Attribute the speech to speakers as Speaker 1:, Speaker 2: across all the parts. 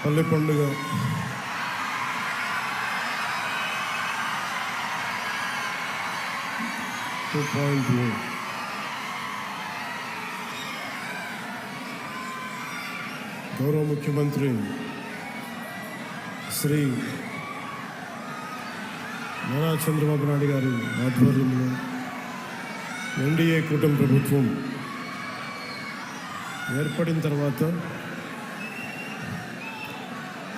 Speaker 1: పల్లె పండుగ గౌరవ ముఖ్యమంత్రి శ్రీ నారా చంద్రబాబు నాయుడు గారి ఆధ్వర్యంలో ఎన్డీఏ కూటమి ప్రభుత్వం ఏర్పడిన తర్వాత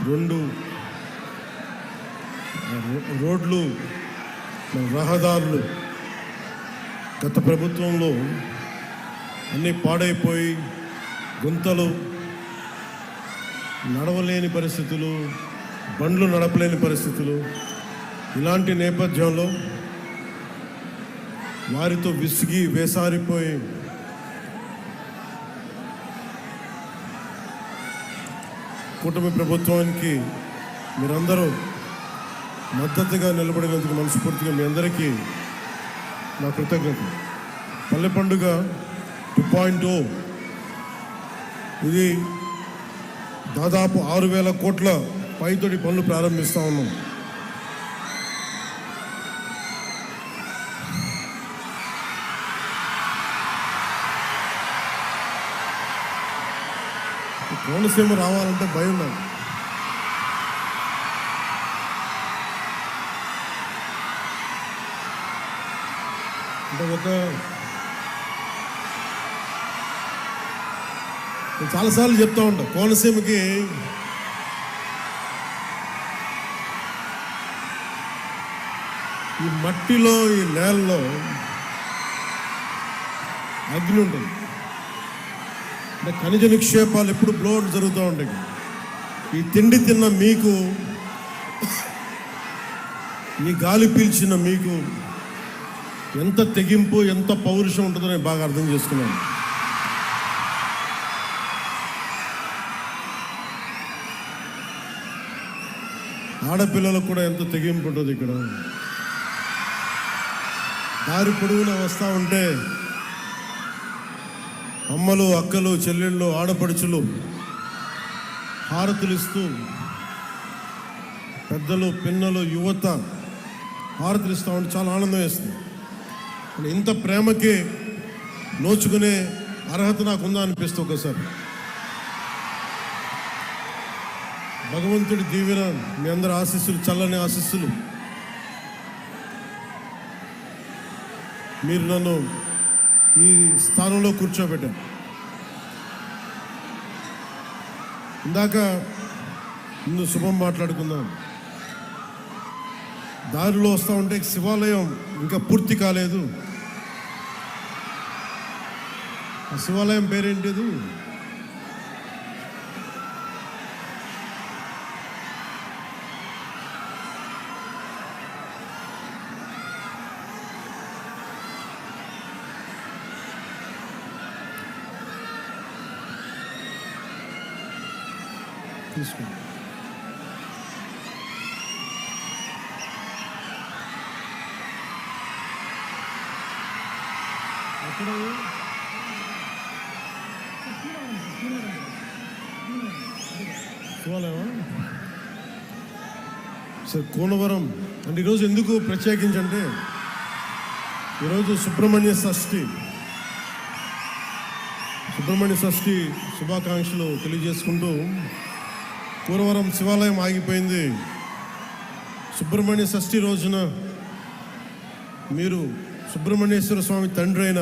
Speaker 1: 2 రోడ్లు రహదారులు గత ప్రభుత్వంలో అన్నీ పాడైపోయి గుంతలు, నడవలేని పరిస్థితులు, బండ్లు నడపలేని పరిస్థితులు. ఇలాంటి నేపథ్యంలో వారితో విసిగి వేసారిపోయి కూటమి ప్రభుత్వానికి మీరందరూ మద్దతుగా నిలబడినందుకు మనస్ఫూర్తిగా మీ అందరికీ నా కృతజ్ఞత. పల్లె పండుగ 2.0 ఇది దాదాపు 6,000 కోట్ల పైతోటి పనులు ప్రారంభిస్తూ ఉన్నాం. కోనసీమ రావాలంటే భయం నాకు. అంటే చాలాసార్లు చెప్తా ఉంటా, కోనసీమకి ఈ మట్టిలో, ఈ నేలలో అగ్ని ఉంటుంది. అంటే ఖనిజ నిక్షేపాలు ఎప్పుడు బ్లోడ్ జరుగుతూ ఉంటాయి. ఈ తిండి తిన్న మీకు, ఈ గాలి పీల్చిన మీకు ఎంత తెగింపు, ఎంత పౌరుషం ఉంటుందో నేను బాగా అర్థం చేసుకున్నాను. ఆడపిల్లలకు కూడా ఎంత తెగింపు ఉంటుంది. ఇక్కడ దారి పొడవునా వస్తూ ఉంటే అమ్మలు, అక్కలు, చెల్లెళ్ళు, ఆడపడుచులు హారతులు ఇస్తూ, పెద్దలు, పిన్నలు, యువత హారతులు ఇస్తూ ఉంటే చాలా ఆనందం వేస్తుంది. ఇంత ప్రేమకి నోచుకునే అర్హత నాకు ఉందా అనిపిస్తుంది ఒకసారి. భగవంతుడి దీవెన, మీ అందరి ఆశీస్సులు, చల్లని ఆశీస్సులు, మీరు నన్ను ఈ స్థానంలో కూర్చోబెట్టారు. ఇందాక ముందు శుభం మాట్లాడుకుందాం. దారిలో వస్తూ ఉంటే శివాలయం ఇంకా పూర్తి కాలేదు. ఆ శివాలయం పేరేంటిది? తీసుకోండి. శివాలయమా? సార్, కోనవరం అంటే ఈరోజు ఎందుకు ప్రత్యేకించంటే, ఈరోజు సుబ్రహ్మణ్య షష్ఠి శుభాకాంక్షలు తెలియజేసుకుంటూ, కోనవరం శివాలయం ఆగిపోయింది. సుబ్రహ్మణ్య షష్ఠి రోజున మీరు సుబ్రహ్మణ్యేశ్వర స్వామి తండ్రి అయిన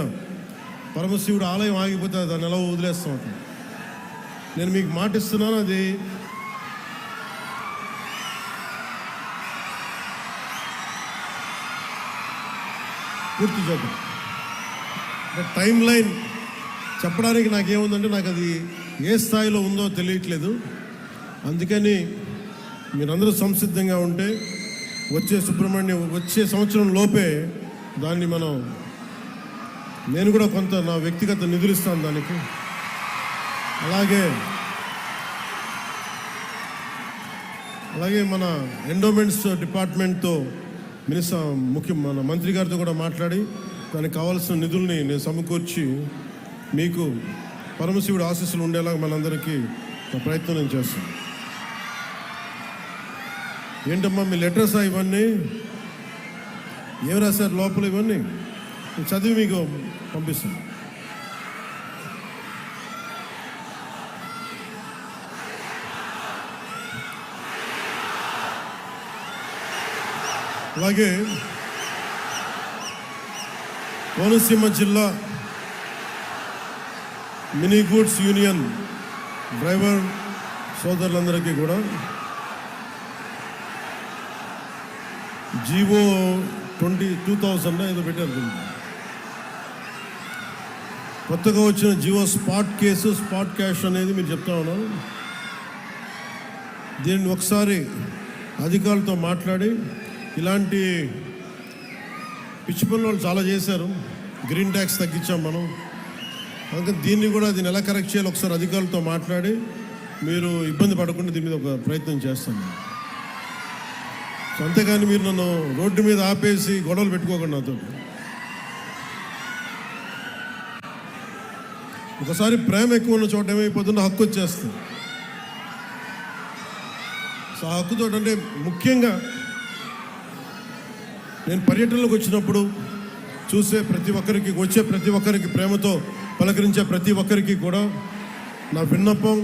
Speaker 1: పరమశివుడు ఆలయం ఆగిపోతే దాన్ని ఎలా వదిలేస్తాం? నేను మీకు మాటిస్తున్నాను, అది పూర్తి చేద్దాం. టైం లైన్ చెప్పడానికి నాకేముందంటే, నాకు అది ఏ స్థాయిలో ఉందో తెలియట్లేదు. అందుకని మీరందరూ సంసిద్ధంగా ఉంటే వచ్చే సంవత్సరం లోపే దాన్ని నేను కూడా కొంత నా వ్యక్తిగత నిధులు ఇస్తాను దానికి. అలాగే మన ఎండోమెంట్స్ డిపార్ట్మెంట్తో మన మంత్రి గారితో కూడా మాట్లాడి దానికి కావాల్సిన నిధుల్ని నేను సమకూర్చి మీకు పరమశివుడు ఆశీస్సులు ఉండేలాగా మనందరికీ ప్రయత్నం నేను చేస్తాను. ఏంటమ్మా మీ లెటర్స్ ఇవన్నీ ఏం రాశారు లోపల? ఇవన్నీ చదివి మీకు పంపిస్తాను. అలాగే కోనసీమ జిల్లా మినీ గూడ్స్ యూనియన్ డ్రైవర్ సోదరులందరికీ కూడా జీవో 20,000 ఏదో పెట్టారు. కొత్తగా వచ్చిన GO spot case, spot cash అనేది మీరు చెప్తా ఉన్నాను. దీన్ని ఒకసారి అధికారులతో మాట్లాడి, ఇలాంటి పిచ్చి పనులు వాళ్ళు చాలా చేశారు. గ్రీన్ ట్యాక్స్ తగ్గించాం మనం, అందుకని దీన్ని ఎలా కరెక్ట్ చేయాలి ఒకసారి అధికారులతో మాట్లాడి, మీరు ఇబ్బంది పడకుండా దీని మీద ఒక ప్రయత్నం చేస్తాను. అంతేగాని మీరు నన్ను రోడ్డు మీద ఆపేసి గొడవలు పెట్టుకోకండి నాతో. ఒకసారి ప్రేమ ఎక్కువ ఉన్న చోట ఏమైపోతుందో హక్కు వచ్చేస్తుంది. సో ఆ హక్కుతో అంటే ముఖ్యంగా నేను పర్యటనలోకి వచ్చినప్పుడు చూసే ప్రతి ఒక్కరికి, వచ్చే ప్రతి ఒక్కరికి, ప్రేమతో పలకరించే ప్రతి ఒక్కరికి కూడా నా విన్నపం,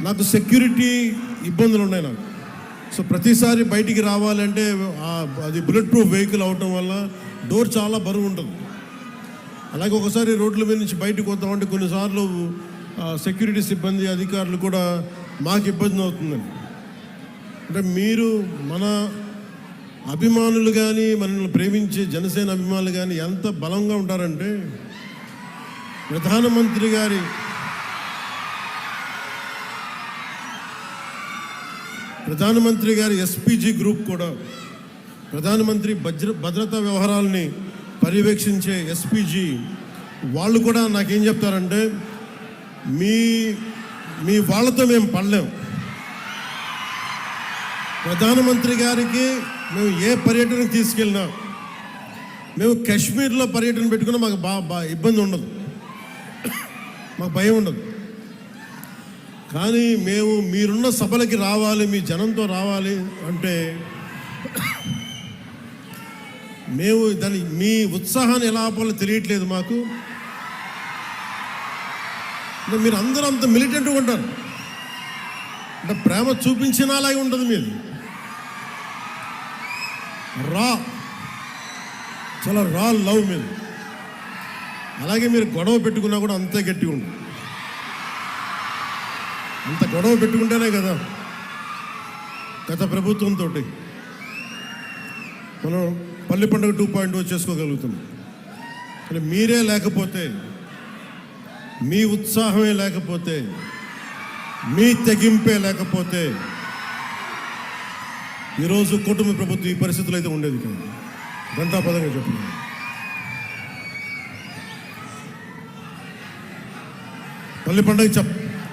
Speaker 1: నాకు సెక్యూరిటీ ఇబ్బందులు ఉన్నాయి నాకు. సో ప్రతిసారి బయటికి రావాలంటే అది బుల్లెట్ ప్రూఫ్ వెహికల్ అవటం వల్ల డోర్ చాలా బరువు ఉంటుంది. అలాగే ఒకసారి రోడ్ల మీద నుంచి బయటకు వద్దామంటే కొన్నిసార్లు సెక్యూరిటీ సిబ్బంది, అధికారులు కూడా మాకు ఇబ్బంది అవుతుందని. అంటే మీరు మన అభిమానులు కానీ, మనల్ని ప్రేమించే జనసేన అభిమానులు కానీ ఎంత బలంగా ఉంటారంటే, ప్రధానమంత్రి గారి ఎస్పీజీ గ్రూప్ కూడా, ప్రధానమంత్రి భద్రతా వ్యవహారాలని పర్యవేక్షించే ఎస్పీజీ వాళ్ళు కూడా నాకేం చెప్తారంటే, మీ వాళ్ళతో మేము పడలేం. ప్రధానమంత్రి గారికి మేము ఏ పర్యటనకు తీసుకెళ్ళినా, మేము కాశ్మీర్లో పర్యటన పెట్టుకున్నా మాకు ఇబ్బంది ఉండదు, మాకు భయం ఉండదు. కానీ మీరున్న సభలకి రావాలి, మీ జనంతో రావాలి అంటే మీ ఉత్సాహాన్ని ఎలా ఆపాలో తెలియట్లేదు మాకు. అంటే మీరు అందరూ అంత మిలిటెంట్గా ఉంటారు, అంటే ప్రేమ చూపించిన అలాగే ఉంటుంది మీది. చాలా రా లవ్ మీద. అలాగే మీరు గొడవ పెట్టుకున్నా కూడా అంతే గట్టిగా ఉంటుంది. అంత గొడవ పెట్టుకుంటేనే కదా గత ప్రభుత్వంతో మనం పల్లి పండుగ 2.0 చేసుకోగలుగుతున్నాం. కానీ మీరే లేకపోతే, మీ ఉత్సాహమే లేకపోతే, మీ తెగింపే లేకపోతే ఈరోజు కుటుంబ ప్రభుత్వం ఈ పరిస్థితులు అయితే ఉండేది కాదు. గంటాపదంగా చెప్తున్నాను.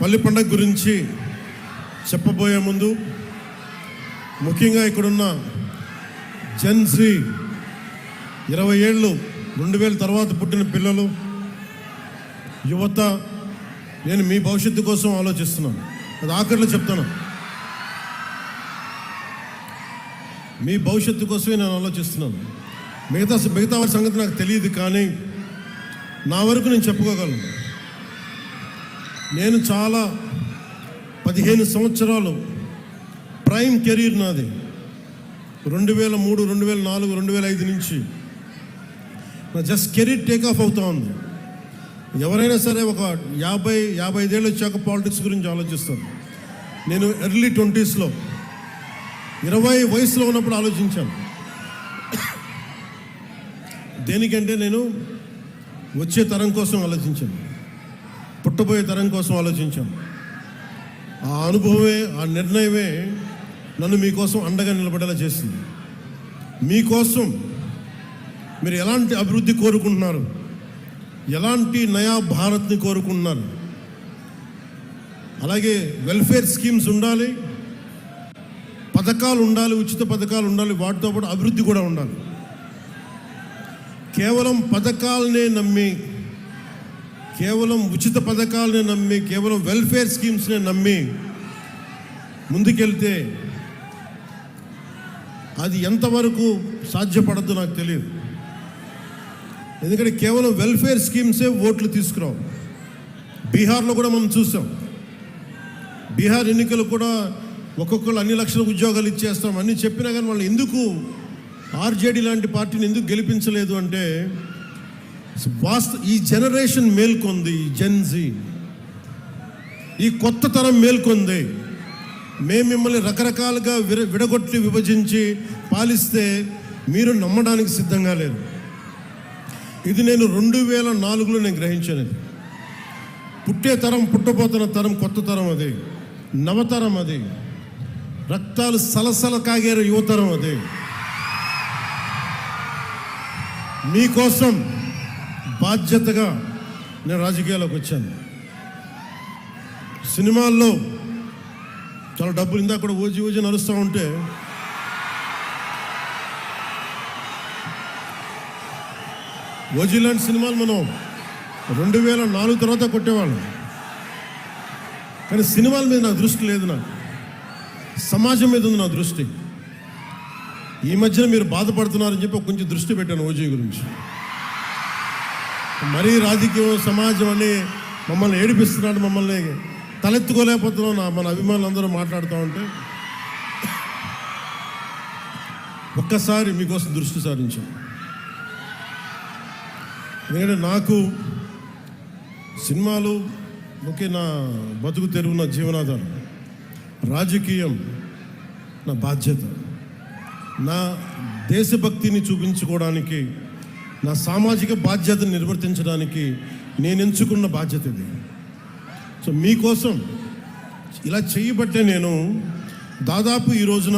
Speaker 1: పల్లి పండుగ గురించి చెప్పబోయే ముందు ముఖ్యంగా ఇక్కడున్న జెన్సీ 20 ఏళ్ళు 2000 తర్వాత పుట్టిన పిల్లలు, యువత, నేను మీ భవిష్యత్తు కోసం ఆలోచిస్తున్నాను. అది ఆఖరిలో చెప్తాను. మీ భవిష్యత్తు కోసమే నేను ఆలోచిస్తున్నాను. మిగతా వారి సంగతి నాకు తెలియదు, కానీ నా వరకు నేను చెప్పుకోగలను. నేను చాలా 15 సంవత్సరాలు ప్రైమ్ కెరీర్ నాది. 2003, 2004, 2005 నుంచి నా జస్ట్ కెరీర్ టేక్ ఆఫ్ అవుతా ఉంది. ఎవరైనా సరే ఒక 50-55 ఏళ్ళు వచ్చాక పాలిటిక్స్ గురించి ఆలోచిస్తారు. నేను ఎర్లీ 20s 20 వయసులో ఉన్నప్పుడు ఆలోచించాను. దేనికంటే నేను వచ్చే తరం కోసం ఆలోచించాను, పుట్టబోయే తరం కోసం ఆలోచించాను. ఆ అనుభవమే, ఆ నిర్ణయమే నన్ను మీకోసం అండగా నిలబడేలా చేసింది. మీకోసం మీరు ఎలాంటి అభివృద్ధి కోరుకుంటున్నారు, ఎలాంటి నయా భారత్ని కోరుకుంటున్నారు, అలాగే వెల్ఫేర్ స్కీమ్స్ ఉండాలి, పథకాలు ఉండాలి, ఉచిత పథకాలు ఉండాలి, వాటితో పాటు అభివృద్ధి కూడా ఉండాలి. కేవలం పథకాలనే నమ్మి, కేవలం ఉచిత పథకాలనే నమ్మి, కేవలం వెల్ఫేర్ స్కీమ్స్నే నమ్మి ముందుకెళ్తే అది ఎంతవరకు సాధ్యపడద్దు నాకు తెలియదు. ఎందుకంటే కేవలం వెల్ఫేర్ స్కీమ్సే ఓట్లు తీసుకురావు. బీహార్లో కూడా మనం చూసాం. బీహార్ ఎన్నికలు కూడా ఒక్కొక్కరు అన్ని లక్షల ఉద్యోగాలు ఇచ్చేస్తాం అన్నీ చెప్పినా కానీ వాళ్ళు ఎందుకు ఆర్జేడీ లాంటి పార్టీని ఎందుకు గెలిపించలేదు అంటే ఈ జనరేషన్ మేల్కొంది, ఈ జెన్జీ, ఈ కొత్త తరం మేల్కొంది. మేము మిమ్మల్ని రకరకాలుగా విడగొట్టి విభజించి పాలిస్తే మీరు నమ్మడానికి సిద్ధంగా లేరు. ఇది నేను 2004లో నేను గ్రహించాను. పుట్టే తరం, పుట్టబోతున్న తరం కొత్త తరం, అది నవతరం, అది రక్తాలు సలసల కాగే యువతరం. అది మీకోసం బాధ్యతగా నేను రాజకీయాల్లోకి వచ్చాను. సినిమాల్లో చాలా డబ్బులు ఇందాక కూడా ఓజీ నడుస్తూ ఉంటే ఓజీ లాంటి సినిమాలు మనం 2004 తర్వాత కొట్టేవాళ్ళం. కానీ సినిమాల మీద నా దృష్టి లేదు, నాకు సమాజం మీద ఉంది నా దృష్టి. ఈ మధ్యన మీరు బాధపడుతున్నారని చెప్పి కొంచెం దృష్టి పెట్టాను ఓజీ గురించి. మరీ రాజకీయం, సమాజం అని మమ్మల్ని ఏడిపిస్తున్నాడు, మమ్మల్ని తలెత్తుకోలేకపోతున్నాం మన అభిమానులు అందరూ మాట్లాడుతూ ఉంటే ఒక్కసారి మీకోసం దృష్టి సారించాం. ఎందుకంటే నాకు సినిమాలు ఓకే, నా బతుకు తెరువు, నా జీవనాధారం. రాజకీయం నా బాధ్యత, నా దేశభక్తిని చూపించుకోవడానికి, నా సామాజిక బాధ్యతను నిర్వర్తించడానికి నేను ఎంచుకున్న బాధ్యత ఇది. సో మీకోసం ఇలా చేయబట్టే నేను దాదాపు ఈ రోజున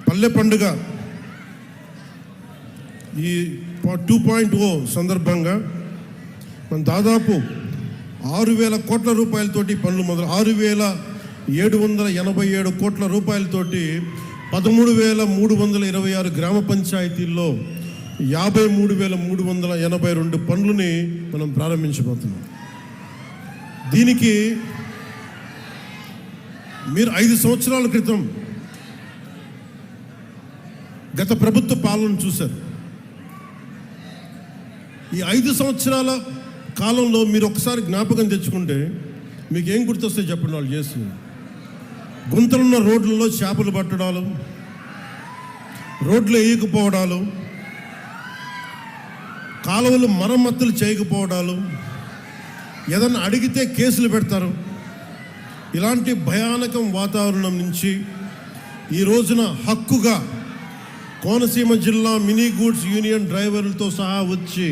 Speaker 1: పల్లె పండుగ ఈ 2.0 సందర్భంగా మనం దాదాపు 6,000 కోట్ల రూపాయలతోటి పనులు మొదలు 6,787 కోట్ల రూపాయలతోటి 13,326 గ్రామ పంచాయతీల్లో 53,382 పనులని మనం ప్రారంభించబోతున్నాం. దీనికి మీరు 5 సంవత్సరాల క్రితం గత ప్రభుత్వ పాలన చూశారు. ఈ 5 సంవత్సరాల కాలంలో మీరు ఒకసారి జ్ఞాపకం తెచ్చుకుంటే మీకు ఏం గుర్తొస్తాయి చెప్పండి. వాళ్ళు చేస్తుంది గుంతలున్న రోడ్లలో చేపలు పట్టడాలు, రోడ్లు వేయకపోవడాలు, కాలువలు మరమ్మతులు చేయకపోవడాలు, ఏదన్నా అడిగితే కేసులు పెడతారు. ఇలాంటి భయానకం వాతావరణం నుంచి ఈ రోజున హక్కుగా కోనసీమ జిల్లా మినీ గూడ్స్ యూనియన్ డ్రైవర్లతో సహా వచ్చి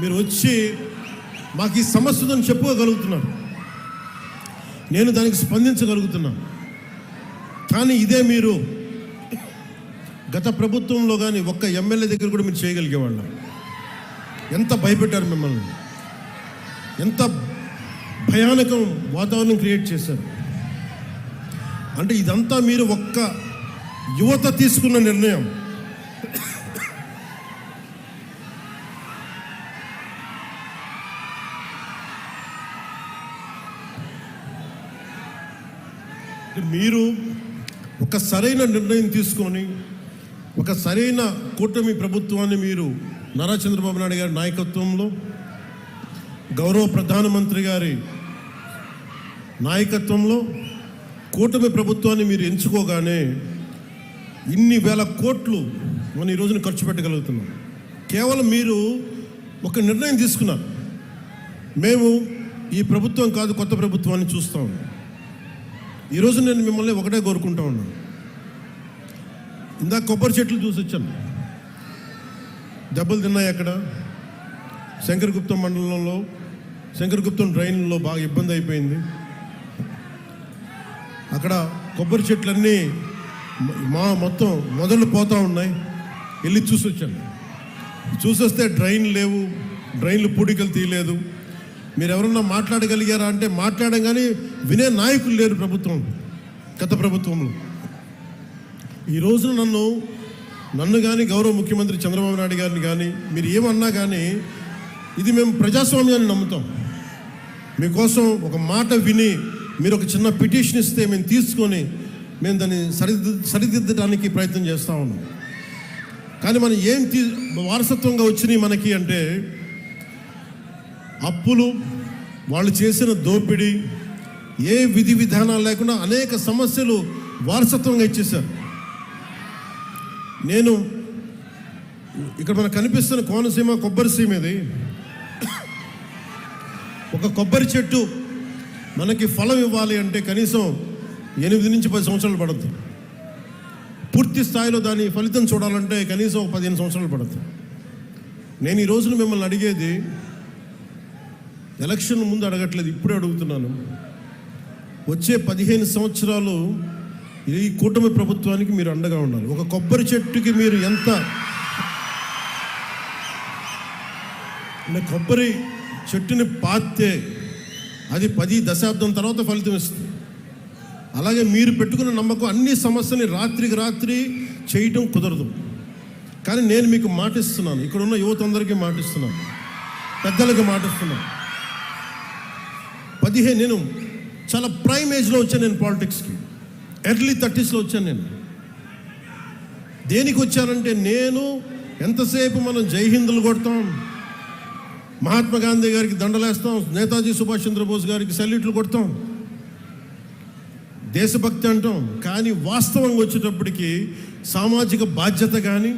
Speaker 1: మీరు వచ్చి మాకు ఈ సమస్య ఉందని చెప్పుకోగలుగుతున్నారు. నేను దానికి స్పందించగలుగుతున్నాను. కానీ ఇదే మీరు గత ప్రభుత్వంలో కానీ ఒక్క ఎమ్మెల్యే దగ్గర కూడా మీరు చేయగలిగేవాళ్ళ. ఎంత భయపెట్టారు మిమ్మల్ని, ఎంత భయానకం వాతావరణం క్రియేట్ చేశారు. అంటే ఇదంతా మీరు ఒక్క యువత తీసుకున్న నిర్ణయం. మీరు ఒక సరైన నిర్ణయం తీసుకొని ఒక సరైన కూటమి ప్రభుత్వాన్ని మీరు నారా చంద్రబాబు నాయుడు గారి నాయకత్వంలో, గౌరవ ప్రధానమంత్రి గారి నాయకత్వంలో కూటమి ప్రభుత్వాన్ని మీరు ఎంచుకోగానే ఇన్ని వేల కోట్లు మనం ఈ రోజున ఖర్చు పెట్టగలుగుతున్నాం. కేవలం మీరు ఒక నిర్ణయం తీసుకున్నారు, మేము ఈ ప్రభుత్వం కాదు కొత్త ప్రభుత్వాన్ని చూస్తాం. ఈరోజు నేను మిమ్మల్ని ఒకటే కోరుకుంటా ఉన్నాను. ఇందాక కొబ్బరి చెట్లు చూసి వచ్చాను, దెబ్బలు తిన్నాయి. అక్కడ శంకరగుప్తం మండలంలో శంకరగుప్తం డ్రైన్లో బాగా ఇబ్బంది అయిపోయింది. అక్కడ కొబ్బరి చెట్లన్నీ మొత్తం మొదలు పోతూ ఉన్నాయి. వెళ్ళి చూసి వచ్చాను. చూసొస్తే డ్రైన్ లేవు, డ్రైన్లు పూడికలు తీయలేదు. మీరు ఎవరన్నా మాట్లాడగలిగారా అంటే మాట్లాడడం, కానీ వినే నాయకులు లేరు ప్రభుత్వం, గత ప్రభుత్వంలో. ఈ రోజున నన్ను కానీ గౌరవ ముఖ్యమంత్రి చంద్రబాబు నాయుడు గారిని కానీ మీరు ఏమన్నా కానీ ఇది మేము ప్రజాస్వామ్యాన్ని నమ్ముతాం. మీకోసం ఒక మాట విని మీరు ఒక చిన్న పిటిషన్ ఇస్తే మేము తీసుకొని మేము దాన్ని సరిదిద్దడానికి ప్రయత్నం చేస్తూ ఉన్నాం. కానీ మనం వారసత్వంగా వచ్చినాయి మనకి అంటే అప్పులు, వాళ్ళు చేసిన దోపిడీ, ఏ విధి విధానాలు లేకుండా అనేక సమస్యలు వారసత్వంగా ఇచ్చేశారు. నేను ఇక్కడ మనకు కనిపిస్తున్న కోనసీమ కొబ్బరి సీమ ఇది. ఒక కొబ్బరి చెట్టు మనకి ఫలం ఇవ్వాలి అంటే కనీసం 8 నుంచి 10 సంవత్సరాలు పడుతుంది. పూర్తి స్థాయిలో దాని ఫలితం చూడాలంటే కనీసం 15 సంవత్సరాలు పడుతుంది. నేను ఈ రోజున మిమ్మల్ని అడిగేది ఎలక్షన్ ముందు అడగట్లేదు, ఇప్పుడే అడుగుతున్నాను. వచ్చే 15 సంవత్సరాలు ఈ కూటమి ప్రభుత్వానికి మీరు అండగా ఉండాలి. ఒక కొబ్బరి చెట్టుకి మీరు ఎంత కొబ్బరి చెట్టుని పాతే అది 10 దశాబ్దం తర్వాత ఫలితం ఇస్తుంది. అలాగే మీరు పెట్టుకున్న నమ్మకం అన్ని సమస్యని రాత్రికి రాత్రి చేయటం కుదరదు. కానీ నేను మీకు మాటిస్తున్నాను, ఇక్కడ ఉన్న యువత అందరికీ మాటిస్తున్నాను, పెద్దలకు మాటిస్తున్నాను. నేను చాలా ప్రైమ్ ఏజ్లో వచ్చాను. నేను పాలిటిక్స్కి ఎర్లీ 30sలో వచ్చాను. నేను దేనికి వచ్చానంటే, నేను ఎంతసేపు మనం జై హిందులు కొడతాం, మహాత్మా గాంధీ గారికి దండలేస్తాం, నేతాజీ సుభాష్ చంద్రబోస్ గారికి సెల్యూట్లు కొడతాం, దేశభక్తి అంటాం. కానీ వాస్తవంగా వచ్చేటప్పటికి సామాజిక బాధ్యత కానీ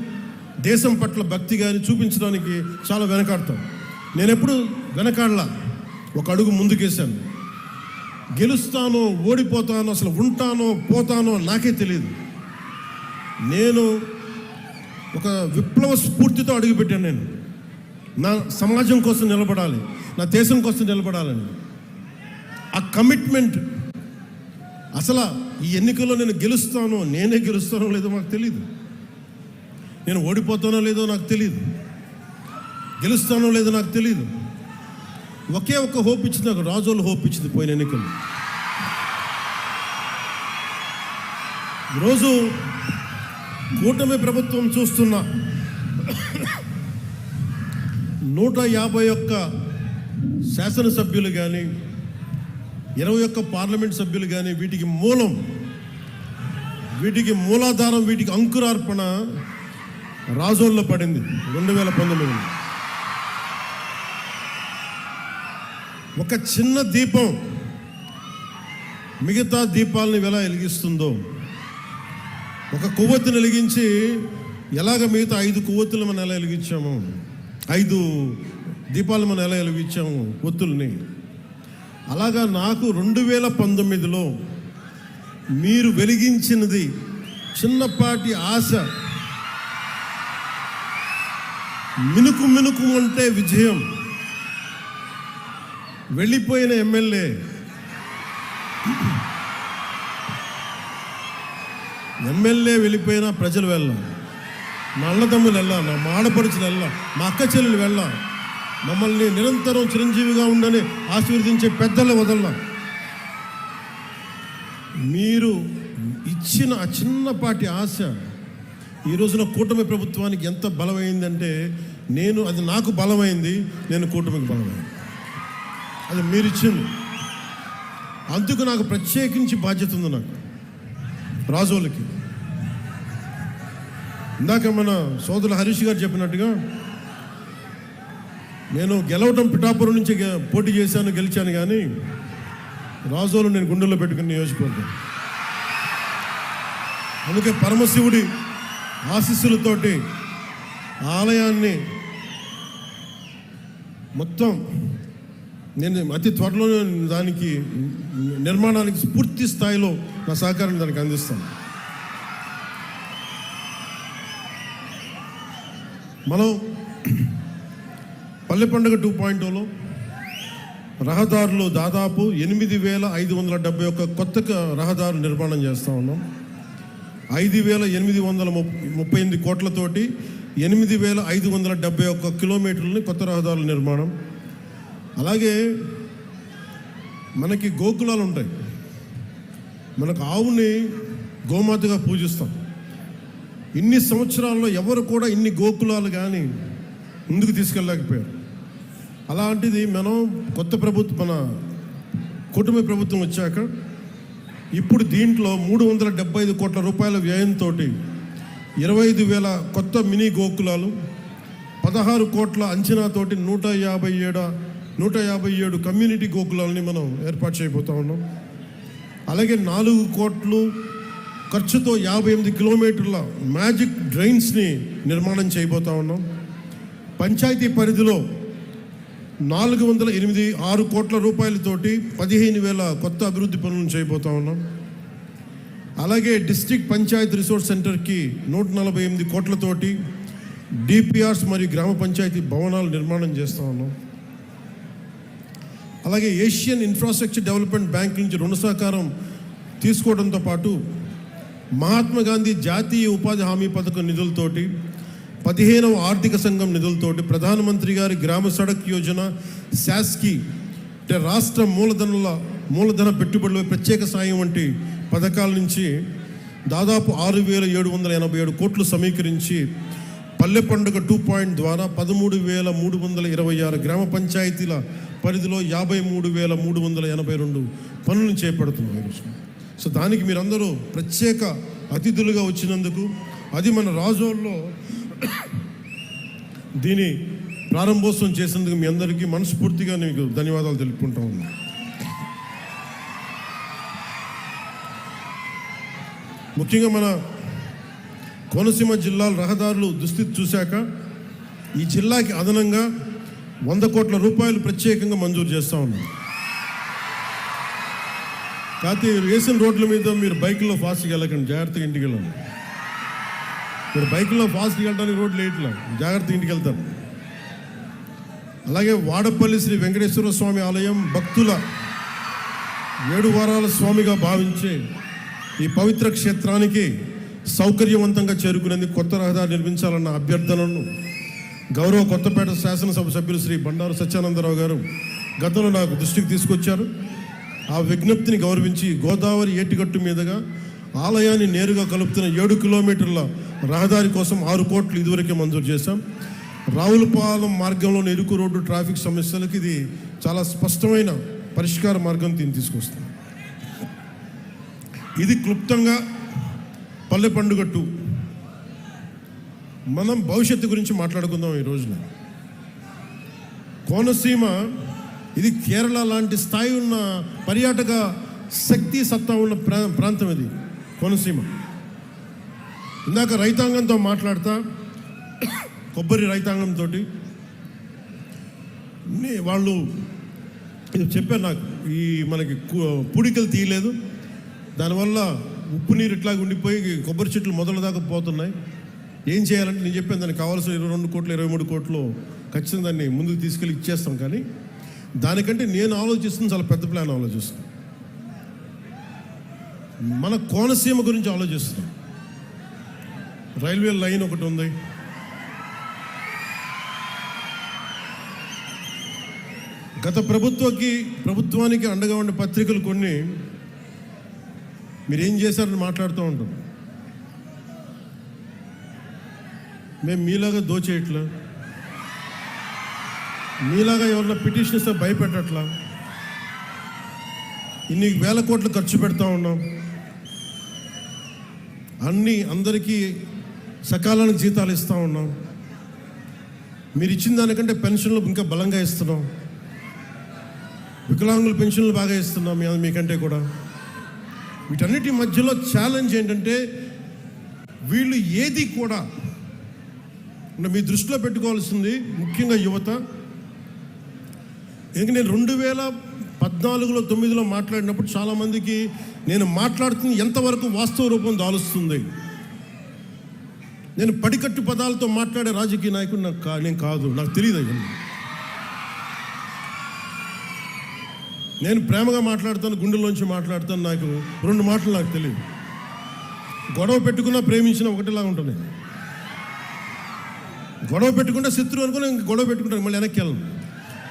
Speaker 1: దేశం పట్ల భక్తి కానీ చూపించడానికి చాలా వెనకాడతాం. నేను ఎప్పుడు వెనకాడలా, ఒక అడుగు ముందుకేశాను. గెలుస్తానో ఓడిపోతానో, అసలు ఉంటానో పోతానో నాకే తెలియదు. నేను ఒక విప్లవ స్ఫూర్తితో అడుగుపెట్టాను. నేను నా సమాజం కోసం నిలబడాలి, నా దేశం కోసం నిలబడాలని ఆ కమిట్మెంట్. అసలు ఈ ఎన్నికల్లో నేను నేనే గెలుస్తానో లేదో నాకు తెలియదు, నేను ఓడిపోతానో లేదో నాకు తెలియదు, గెలుస్తానో లేదో నాకు తెలియదు. ఒకే ఒక హోప్ ఇచ్చింది నాకు, రాజోలు హోప్ ఇచ్చింది పోయిన ఎన్నికలు. ఈరోజు కూటమి ప్రభుత్వం చూస్తున్న 151 శాసనసభ్యులు కానీ 21 పార్లమెంట్ సభ్యులు కానీ వీటికి మూలాధారం, వీటికి అంకురార్పణ రాజోల్లో పడింది 2019. ఒక చిన్న దీపం మిగతా దీపాలని ఎలా వెలిగిస్తుందో, ఒక కొవ్వొత్తిని వెలిగించి ఎలాగ మిగతా 5 కొవ్వొత్తులు మనం ఎలా వెలిగించాము, 5 దీపాలు మనం ఎలా వెలిగించాము ఒత్తుల్ని, అలాగా నాకు 2019లో మీరు వెలిగించినది చిన్నపాటి ఆశ, మినుకు అంటే విజయం. వెళ్ళిపోయిన ఎమ్మెల్యే, వెళ్ళిపోయినా ప్రజలు వెళ్ళాం, నా అన్నదమ్ములు వెళ్ళాం, నా ఆడపడుచులు వెళ్ళాం, మా అక్క చెల్లెలు వెళ్ళాం, మమ్మల్ని నిరంతరం చిరంజీవిగా ఉండని ఆశీర్వదించే పెద్దలు వదల్లా. మీరు ఇచ్చిన ఆ చిన్నపాటి ఆశ ఈ రోజున కూటమి ప్రభుత్వానికి ఎంత బలమైందంటే, అది నాకు బలమైంది, నేను కూటమికి బలమైంది. అది మీరు ఇచ్చింది. అందుకు నాకు ప్రత్యేకించి బాధ్యత ఉంది. నాకు రాజోలకి ఇందాక మన సోదరులు హరీష్ గారు చెప్పినట్టుగా, నేను గెలవటం పిఠాపురం నుంచి పోటీ చేశాను, గెలిచాను. కానీ రాజోలు నేను గుండెల్లో పెట్టుకుని నియోజకవర్గం. అందుకే పరమశివుడి ఆశీస్సులతోటి ఆలయాన్ని మొత్తం నేను అతి త్వరలో దానికి నిర్మాణానికి పూర్తి స్థాయిలో నా సహకారాన్ని దానికి అందిస్తాను. మనం పల్లె పండుగ 2.0లో రహదారులు దాదాపు 8,571 కొత్త రహదారులు నిర్మాణం చేస్తూ ఉన్నాం. 5,838 కోట్లతోటి 8,571 కిలోమీటర్లని కొత్త రహదారుల నిర్మాణం. అలాగే మనకి గోకులాలు ఉంటాయి. మనకు ఆవుని గోమాతగా పూజిస్తాం. ఇన్ని సంవత్సరాల్లో ఎవరు కూడా ఇన్ని గోకులాలు కానీ ముందుకు తీసుకెళ్ళలేకపోయారు. అలాంటిది మనం కొత్త ప్రభుత్వం, మన కూటమి ప్రభుత్వం వచ్చాక ఇప్పుడు దీంట్లో 375 కోట్ల రూపాయల వ్యయంతో 25,000 కొత్త మినీ గోకులాలు, 16 కోట్ల అంచనాతోటి 157 కమ్యూనిటీ గోకులాలని మనం ఏర్పాటు చేయబోతా ఉన్నాం. అలాగే 4 కోట్లు ఖర్చుతో 58 కిలోమీటర్ల మ్యాజిక్ డ్రైన్స్ని నిర్మాణం చేయబోతా ఉన్నాం. పంచాయతీ పరిధిలో 6 కోట్ల రూపాయలతోటి 15,000 కొత్త అభివృద్ధి పనులను చేయబోతా ఉన్నాం. అలాగే డిస్ట్రిక్ట్ పంచాయత్ రిసోర్స్ సెంటర్కి 148 కోట్లతోటి డిపిఆర్స్ మరియు గ్రామ పంచాయతీ భవనాలు నిర్మాణం చేస్తూ ఉన్నాం. అలాగే ఏషియన్ ఇన్ఫ్రాస్ట్రక్చర్ డెవలప్మెంట్ బ్యాంక్ నుంచి రుణ సహకారం తీసుకోవడంతో పాటు మహాత్మా గాంధీ జాతీయ ఉపాధి హామీ పథకం నిధులతోటి 15వ ఆర్థిక సంఘం నిధులతోటి ప్రధానమంత్రి గారి గ్రామ సడక్ యోజన, శాస్కి అంటే రాష్ట్ర మూలధన పెట్టుబడుల ప్రత్యేక సాయం వంటి పథకాల నుంచి దాదాపు 6,787 కోట్లు సమీకరించి పల్లె పండుగ 2 ద్వారా 13,326 గ్రామ పంచాయతీల పరిధిలో 53,382 పనులను చేపడుతున్నాం ఈరోజు. సో దానికి మీరందరూ ప్రత్యేక అతిథులుగా వచ్చినందుకు, అది మన రాజోల్లో దీని ప్రారంభోత్సవం చేసినందుకు మీ అందరికీ మనస్ఫూర్తిగా మీకు ధన్యవాదాలు తెలుపుకుంటా ఉన్నాను. ముఖ్యంగా మన కోనసీమ జిల్లాల రహదారులు దుస్థితి చూశాక ఈ జిల్లాకి అదనంగా 100 కోట్ల రూపాయలు ప్రత్యేకంగా మంజూరు చేస్తూ ఉన్నాం. కాకపోతే వేసిన రోడ్ల మీద మీరు బైకుల్లో ఫాస్ట్గా వెళ్ళకండి, జాగ్రత్తగా ఇంటికి వెళ్ళండి. మీరు బైకుల్లో ఫాస్ట్గా వెళ్ళడానికి రోడ్లు వేయట్లా, జాగ్రత్తగా ఇంటికి వెళ్తారు. అలాగే వాడపల్లి శ్రీ వెంకటేశ్వర స్వామి ఆలయం భక్తుల 7 వారాల స్వామిగా భావించే ఈ పవిత్ర క్షేత్రానికి సౌకర్యవంతంగా చేరుకునేందుకు కొత్త రహదారి నిర్మించాలన్న అభ్యర్థనను గౌరవ కొత్తపేట శాసనసభ సభ్యులు శ్రీ బండారు సత్యానందరావు గారు గతంలో నాకు దృష్టికి తీసుకొచ్చారు. ఆ విజ్ఞప్తిని గౌరవించి గోదావరి ఏటిగట్టు మీదుగా ఆలయాన్ని నేరుగా కలుపుతున్న 7 కిలోమీటర్ల రహదారి కోసం 6 కోట్లు ఇదివరకే మంజూరు చేశాం. రావులపాలెం మార్గంలోని ఇరుకు రోడ్డు ట్రాఫిక్ సమస్యలకు ఇది చాలా స్పష్టమైన పరిష్కార మార్గం తీసుకొస్తుంది. ఇది క్లుప్తంగా పల్లె పండుగ 2. మనం భవిష్యత్తు గురించి మాట్లాడుకుందాం. ఈ రోజున కోనసీమ ఇది కేరళ లాంటి స్థాయి ఉన్న పర్యాటక శక్తి సత్తా ఉన్న ప్రాంతం ఇది కోనసీమ. ఇందాక రైతాంగంతో మాట్లాడతా, కొబ్బరి రైతాంగంతో వాళ్ళు చెప్పారు నాకు, ఈ మనకి పూడికలు తీయలేదు, దానివల్ల ఉప్పు నీరు ఇట్లాగా ఉండిపోయి కొబ్బరి చెట్లు మొదల దాకా పోతున్నాయి. ఏం చేయాలంటే నేను చెప్పాను, దానికి కావాల్సిన 22 కోట్లు 23 కోట్లు ఖచ్చితంగా దాన్ని ముందుకు తీసుకెళ్ళి ఇచ్చేస్తాం. కానీ దానికంటే నేను ఆలోచిస్తుంది చాలా పెద్ద ప్లాన్ ఆలోచిస్తాను. మన కోనసీమ గురించి ఆలోచిస్తున్నాం. రైల్వే లైన్ ఒకటి ఉంది, గత ప్రభుత్వానికి అండగా ఉండే పత్రికలు కొన్ని మీరేం చేశారని మాట్లాడుతూ ఉంటాం. మేము మీలాగా దోచేయట్లా, మీలాగా ఎవరైనా పిటిషన్ ఇస్తే భయపెట్టట్లా, ఇన్ని వేల కోట్లు ఖర్చు పెడతా ఉన్నాం, అందరికీ సకాలానికి జీతాలు ఇస్తూ ఉన్నాం, మీరు ఇచ్చిన దానికంటే పెన్షన్లు ఇంకా బలంగా ఇస్తున్నాం, వికలాంగుల పెన్షన్లు బాగా ఇస్తున్నాం మీకంటే కూడా. వీటన్నిటి మధ్యలో ఛాలెంజ్ ఏంటంటే వీళ్ళు ఏది కూడా మీ దృష్టిలో పెట్టుకోవాల్సింది, ముఖ్యంగా యువత. ఎందుకంటే నేను 2014లో 9లో మాట్లాడినప్పుడు చాలామందికి నేను మాట్లాడుతున్న ఎంతవరకు వాస్తవ రూపం దాలుస్తుంది, నేను పడికట్టు పదాలతో మాట్లాడే రాజకీయ నాయకుడు నేను కాదు, నాకు తెలియదు. అయ్యా నేను ప్రేమగా మాట్లాడతాను, గుండెల్లోంచి మాట్లాడతాను. నాకు 2 మాటలు నాకు తెలియదు. గొడవ పెట్టుకున్నా ప్రేమించినా ఒకటిలాగా ఉంటుంది. గొడవ పెట్టుకుంటే శత్రువు అనుకుని గొడవ పెట్టుకుంటాను, మళ్ళీ వెనక్కి వెళ్ళను.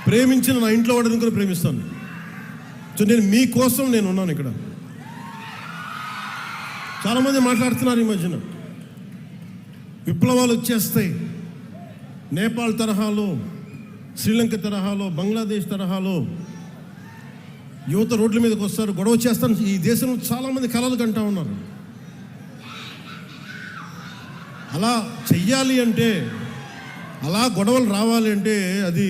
Speaker 1: ప్రేమించిన నా ఇంట్లో వాడు అనుకుని ప్రేమిస్తాను. సో నేను మీకోసం నేను ఉన్నాను ఇక్కడ. చాలామంది మాట్లాడుతున్నారు ఈ మధ్యన, విప్లవాలు వచ్చేస్తాయి, నేపాల్ తరహాలో, శ్రీలంక తరహాలో, బంగ్లాదేశ్ తరహాలో యువత రోడ్ల మీదకి వస్తారు, గొడవ చేస్తాను. ఈ దేశంలో చాలామంది కలలు కంటా ఉన్నారు. అలా చెయ్యాలి అంటే, అలా గొడవలు రావాలి అంటే అది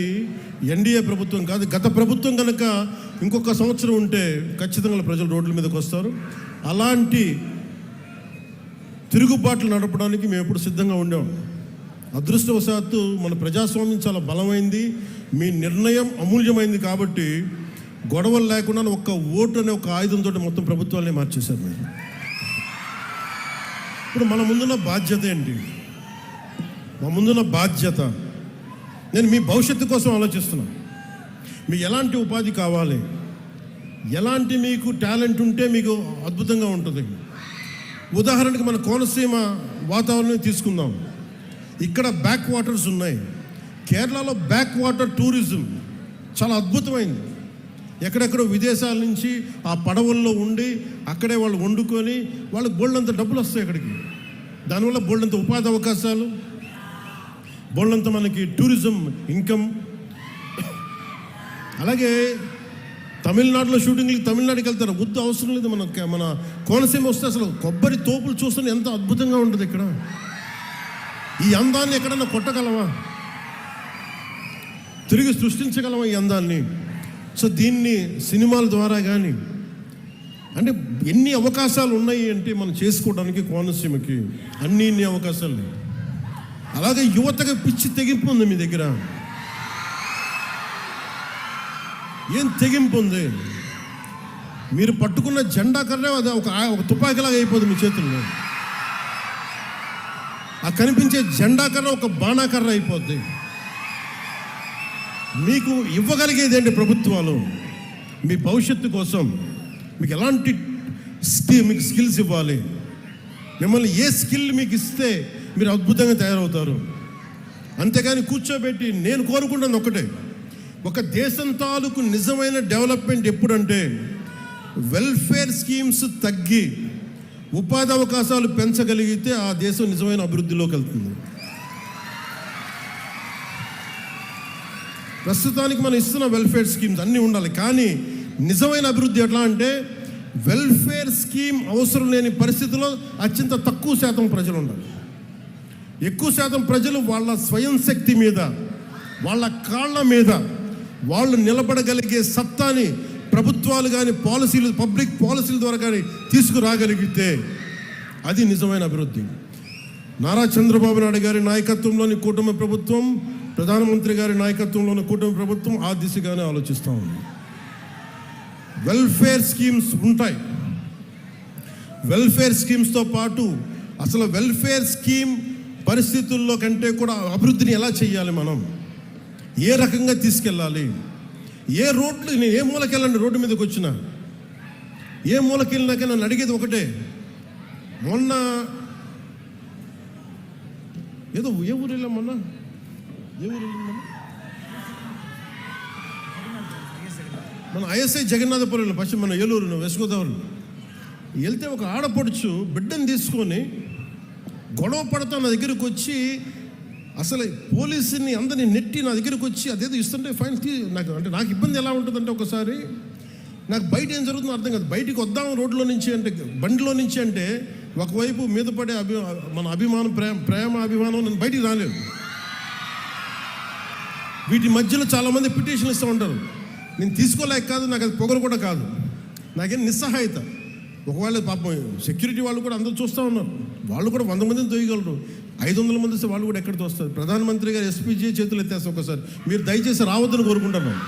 Speaker 1: ఎన్డీఏ ప్రభుత్వం కాదు, గత ప్రభుత్వం కనుక ఇంకొక సంవత్సరం ఉంటే ఖచ్చితంగా ప్రజలు రోడ్ల మీదకి వస్తారు. అలాంటి తిరుగుబాట్లు నడపడానికి మేము ఎప్పుడు సిద్ధంగా ఉండాం. అదృష్టవశాత్తు మన ప్రజాస్వామ్యం చాలా బలమైంది, మీ నిర్ణయం అమూల్యమైంది కాబట్టి గొడవలు లేకుండా ఒక్క ఓటు అనే ఒక ఆయుధంతో మొత్తం ప్రభుత్వాలనే మార్చేశారు మీరు. ఇప్పుడు మన ముందున్న బాధ్యత ఏంటి? మా ముందున్న బాధ్యత, నేను మీ భవిష్యత్తు కోసం ఆలోచిస్తున్నా. మీకు ఎలాంటి ఉపాధి కావాలి, ఎలాంటి మీకు టాలెంట్ ఉంటే మీకు అద్భుతంగా ఉంటుంది. ఉదాహరణకి మన కోనసీమ వాతావరణం తీసుకుందాం. ఇక్కడ బ్యాక్ వాటర్స్ ఉన్నాయి. కేరళలో బ్యాక్ వాటర్ టూరిజం చాలా అద్భుతమైంది. ఎక్కడెక్కడో విదేశాల నుంచి ఆ పడవల్లో ఉండి అక్కడే వాళ్ళు వండుకొని వాళ్ళకి బోల్డంత డబ్బులు వస్తాయి అక్కడికి. దానివల్ల బోల్డంత ఉపాధి అవకాశాలు, బోల్డంత మనకి టూరిజం ఇన్కమ్. అలాగే తమిళనాడులో షూటింగ్లకి తమిళనాడుకి వెళ్తారు, వద్దు అవసరం లేదు. మన కోనసీమ వస్తే అసలు కొబ్బరి తోపులు చూస్తే ఎంత అద్భుతంగా ఉంటుంది. ఇక్కడ ఈ అందాన్ని ఎక్కడన్నా కొట్టగలవా? తిరిగి సృష్టించగలవా ఈ అందాన్ని? సో దీన్ని సినిమాల ద్వారా కానీ, అంటే ఎన్ని అవకాశాలు ఉన్నాయి అంటే మనం చేసుకోవడానికి కోనసీమకి అన్ని అవకాశాలు. అలాగే యువతకి పిచ్చి తెగింపు ఉంది మీ దగ్గర. ఏం తెగింపు ఉంది? మీరు పట్టుకున్న జెండా కర్ర అది ఒక తుపాకీలాగా అయిపోతుంది మీ చేతుల్లో. ఆ కనిపించే జెండా కర్ర ఒక బాణాకర్ర అయిపోద్ది. మీకు ఇవ్వగలిగేది ఏంటి ప్రభుత్వాలు? మీ భవిష్యత్తు కోసం మీకు ఎలాంటి మీకు స్కిల్స్ ఇవ్వాలి? మిమ్మల్ని ఏ స్కిల్ మీకు ఇస్తే మీరు అద్భుతంగా తయారవుతారు. అంతేగాని కూర్చోబెట్టి, నేను కోరుకుంటున్నది ఒకటే, ఒక దేశం తాలూకు నిజమైన డెవలప్మెంట్ ఎప్పుడంటే వెల్ఫేర్ స్కీమ్స్ తగ్గి ఉపాధి అవకాశాలు పెంచగలిగితే ఆ దేశం నిజమైన అభివృద్ధిలోకి వెళ్తుంది. ప్రస్తుతానికి మనం ఇస్తున్న వెల్ఫేర్ స్కీమ్స్ అన్నీ ఉండాలి, కానీ నిజమైన అభివృద్ధి ఎట్లా అంటే వెల్ఫేర్ స్కీమ్ అవసరం లేని పరిస్థితుల్లో అత్యంత తక్కువ శాతం ప్రజలు ఉండాలి. ఎక్కువ శాతం ప్రజలు వాళ్ళ స్వయం శక్తి మీద, వాళ్ళ కాళ్ళ మీద వాళ్ళు నిలబడగలిగే సత్తాని ప్రభుత్వాలు కానీ పాలసీలు, పబ్లిక్ పాలసీల ద్వారా కానీ తీసుకురాగలిగితే అది నిజమైన అభివృద్ధి. నారా చంద్రబాబు నాయుడు గారి నాయకత్వంలోని కూటమి ప్రభుత్వం, ప్రధానమంత్రి గారి నాయకత్వంలోని కూటమి ప్రభుత్వం ఆ దిశగానే ఆలోచిస్తూ ఉంది. వెల్ఫేర్ స్కీమ్స్ ఉంటాయి. వెల్ఫేర్ స్కీమ్స్తో పాటు అసలు వెల్ఫేర్ స్కీమ్ పరిస్థితుల్లో కంటే కూడా అభివృద్ధిని ఎలా చేయాలి, మనం ఏ రకంగా తీసుకెళ్ళాలి, ఏ రోడ్లు, నేను ఏ మూలకెళ్ళండి రోడ్డు మీదకి వచ్చినా, ఏ మూలకెళ్ళినాక నన్ను అడిగేది ఒకటే. మొన్న ఏదో ఏ ఊరు వెళ్ళాం, మొన్న ఏ ఊరు వెళ్ళాం, మన ఐఎస్ఐ జగన్నాథపురం పశ్చిమ, మన ఏలూరు వెస్ట్ గోదావరి వెళ్తే ఒక ఆడపడుచు బిడ్డను తీసుకొని గొడవ పడతా నా దగ్గరకు వచ్చి, అసలు పోలీసుని అందరినీ నెట్టి నా దగ్గరకు వచ్చి అదేదో ఇస్తుంటే ఫైన్ నాకు, అంటే నాకు ఇబ్బంది ఎలా ఉంటుందంటే ఒకసారి నాకు బయట ఏం జరుగుతుందో అర్థం కాదు. బయటికి వద్దాం రోడ్లో నుంచి అంటే, బండిలో నుంచి అంటే ఒకవైపు మీద పడే మన అభిమానం, ప్రేమ అభిమానం, నేను బయటికి రాలేదు. వీటి మధ్యలో చాలామంది పిటిషన్లు ఇస్తూ ఉంటారు. నేను తీసుకోలేక కాదు, నాకు అది పొగరు కూడా కాదు, నాకేం నిస్సహాయత. ఒకవేళ పాపం సెక్యూరిటీ వాళ్ళు కూడా అందరూ చూస్తూ ఉన్నారు, వాళ్ళు కూడా 100 మందిని తోయగలరు, 500 మంది వస్తే వాళ్ళు కూడా ఎక్కడ తోస్తారు. ప్రధానమంత్రి గారు ఎస్పీజీ చేతులు ఎత్తేస్తారు. ఒకసారి మీరు దయచేసి రావద్దని కోరుకుంటున్నాను.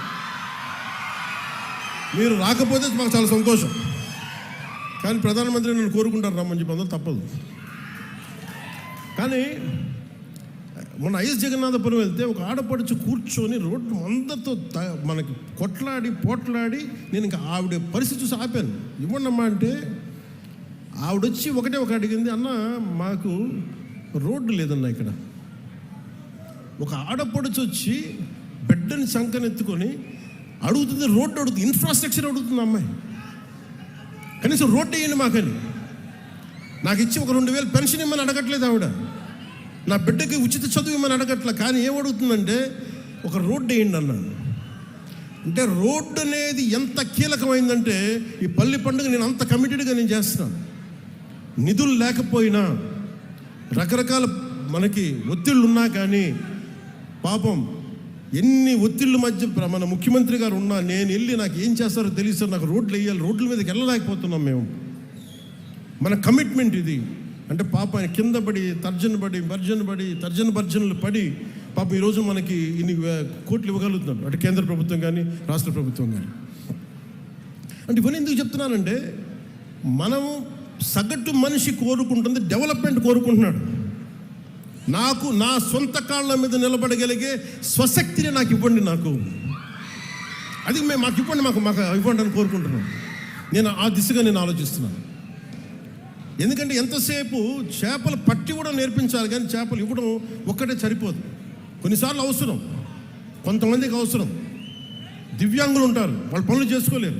Speaker 1: మీరు రాకపోతే మాకు చాలా సంతోషం, కానీ ప్రధానమంత్రి నన్ను కోరుకుంటారు రమ్మని చెప్పి, అందరూ తప్పదు. కానీ మొన్న ఐఎస్ జగన్నాథపురం వెళ్తే ఒక ఆడపడుచు కూర్చొని రోడ్డు అందరితో మనకి కొట్లాడి పోట్లాడి, నేను ఇంకా ఆవిడ పరిస్థితి చూసి ఆపాను. ఇవ్వండమ్మా అంటే ఆవిడొచ్చి ఒకటే అడిగింది, అన్న మాకు రోడ్డు లేదన్నా ఇక్కడ. ఒక ఆడపడుచు వచ్చి బిడ్డని సంకనెత్తుకొని అడుగుతుంది, రోడ్డు అడుగుతుంది, ఇన్ఫ్రాస్ట్రక్చర్ అడుగుతుంది అమ్మాయి. కనీసం రోడ్డు వేయండి మాకని. నాకు ఇచ్చి ఒక 2000 పెన్షన్ ఇమ్మని అడగట్లేదు ఆవిడ, నా బిడ్డకి ఉచిత చదువు ఇమ్మని అడగట్లే. కానీ ఏమడుగుతుందంటే ఒక రోడ్డు వేయండి అన్నాను. అంటే రోడ్డు అనేది ఎంత కీలకమైందంటే ఈ పల్లి పండుగ నేను అంత కమిటెడ్గా నేను చేస్తున్నాను. నిధులు లేకపోయినా రకరకాల మనకి ఒత్తిళ్ళు ఉన్నా కానీ పాపం ఎన్ని ఒత్తిళ్ళ మధ్య మన ముఖ్యమంత్రి గారు ఉన్నా నేను వెళ్ళి నాకు ఏం చేస్తారో తెలియదు, నాకు రోడ్లు వేయాలి, రోడ్ల మీదకి వెళ్ళలేకపోతున్నాం మేము. మన కమిట్మెంట్ ఇది. అంటే పాప ఆయన కింద పడి తర్జన భర్జనలు పడి పాపం ఈరోజు మనకి ఇన్ని కోట్లు ఇవ్వగలుగుతున్నారు, అంటే కేంద్ర ప్రభుత్వం కానీ రాష్ట్ర ప్రభుత్వం కానీ. అంటే ఇవన్నీ ఎందుకు చెప్తున్నానంటే మనము సగటు మనిషి కోరుకుంటుంది డెవలప్మెంట్ కోరుకుంటున్నాడు. నాకు నా సొంత కాళ్ళ మీద నిలబడగలిగే స్వశక్తిని నాకు ఇవ్వండి, నాకు అది మాకు ఇవ్వండి, మాకు ఇవ్వండి అని కోరుకుంటున్నాను. నేను ఆ దిశగా నేను ఆలోచిస్తున్నాను. ఎందుకంటే ఎంతసేపు చేపలు పట్టి కూడా నేర్పించాలి, కానీ చేపలు ఇవ్వడం ఒక్కటే సరిపోదు. కొన్నిసార్లు అవసరం, కొంతమందికి అవసరం. దివ్యాంగులు ఉంటారు, వాళ్ళు పనులు చేసుకోలేరు.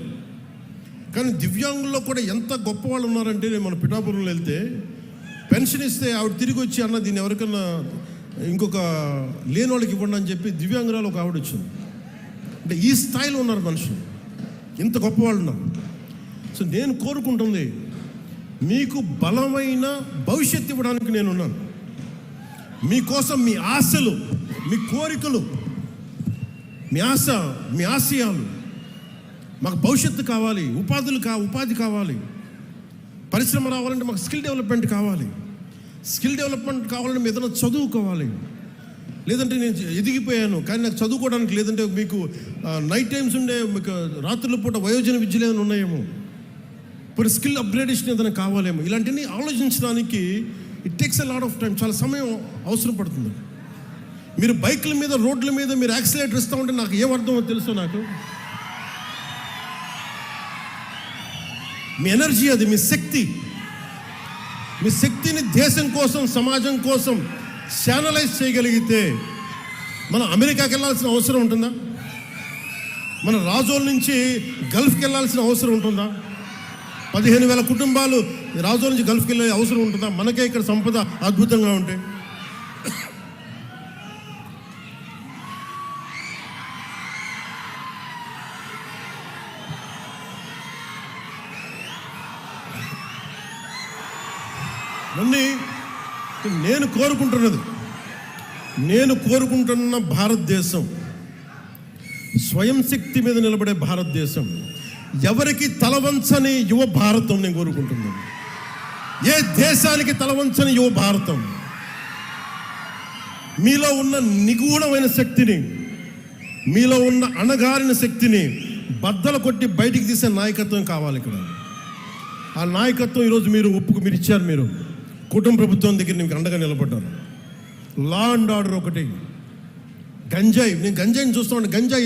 Speaker 1: కానీ దివ్యాంగుల్లో కూడా ఎంత గొప్ప వాళ్ళు ఉన్నారంటే, నేను మన పిఠాపురంలో వెళ్తే పెన్షన్ ఇస్తే ఆవిడ తిరిగి వచ్చి అన్న దీన్ని ఎవరికన్నా ఇంకొక లేని వాళ్ళకి ఇవ్వండి అని చెప్పి దివ్యాంగురాలు ఒక ఆవిడ వచ్చింది. అంటే ఈ స్థాయిలో ఉన్నారు మనుషులు, ఇంత గొప్ప వాళ్ళు ఉన్నారు. సో నేను కోరుకుంటుంది మీకు బలమైన భవిష్యత్తు ఇవ్వడానికి నేనున్నాను. మీకోసం మీ ఆశలు, మీ కోరికలు, మీ ఆశ, మీ ఆశయాలు, మాకు భవిష్యత్తు కావాలి, ఉపాధి కావాలి, పరిశ్రమ రావాలంటే మాకు స్కిల్ డెవలప్మెంట్ కావాలి. స్కిల్ డెవలప్మెంట్ కావాలంటే మీ ఏదైనా చదువుకోవాలి. లేదంటే నేను ఎదిగిపోయాను కానీ నాకు చదువుకోవడానికి లేదంటే మీకు నైట్ టైమ్స్ ఉండే మీకు రాత్రుల పూట వయోజన విద్యలు ఏమైనా ఉన్నాయేమో, ఇప్పుడు స్కిల్ అప్గ్రేడేషన్ ఏదైనా కావాలేమో, ఇలాంటివన్నీ ఆలోచించడానికి it takes a lot of time, చాలా సమయం అవసరం పడుతుంది. మీరు బైక్ల మీద రోడ్ల మీద మీరు యాక్సిలేటర్ ఇస్తూ ఉంటే నాకు ఏమర్థమో తెలుసో, నాకు మీ ఎనర్జీ అది, మీ శక్తిని దేశం కోసం, సమాజం కోసం ఛానలైజ్ చేయగలిగితే మనం అమెరికాకి వెళ్ళాల్సిన అవసరం ఉంటుందా? మన రాజోల నుంచి గల్ఫ్కి వెళ్ళాల్సిన అవసరం ఉంటుందా? 15,000 కుటుంబాలు రాజోల నుంచి గల్ఫ్కి వెళ్ళే అవసరం ఉంటుందా? మనకే ఇక్కడ సంపద అద్భుతంగా ఉంటే. అన్నీ నేను కోరుకుంటున్న భారతదేశం స్వయం శక్తి మీద నిలబడే భారతదేశం, ఎవరికి తలవంచని యువ భారతం నేను కోరుకుంటున్నాను. ఏ దేశానికి తలవంచని యువ భారతం. మీలో ఉన్న నిగూఢమైన శక్తిని, మీలో ఉన్న అణగారిన శక్తిని బద్దలు కొట్టి బయటికి తీసే నాయకత్వం కావాలి ఇక్కడ. ఆ నాయకత్వం ఈరోజు మీరు ఇచ్చారు. మీరు కుటుంబ ప్రభుత్వం దగ్గర మీకు అండగా నిలబడ్డారు. లా అండ్ ఆర్డర్ ఒకటి. నేను గంజాయిని చూస్తూ ఉంటాను. గంజాయి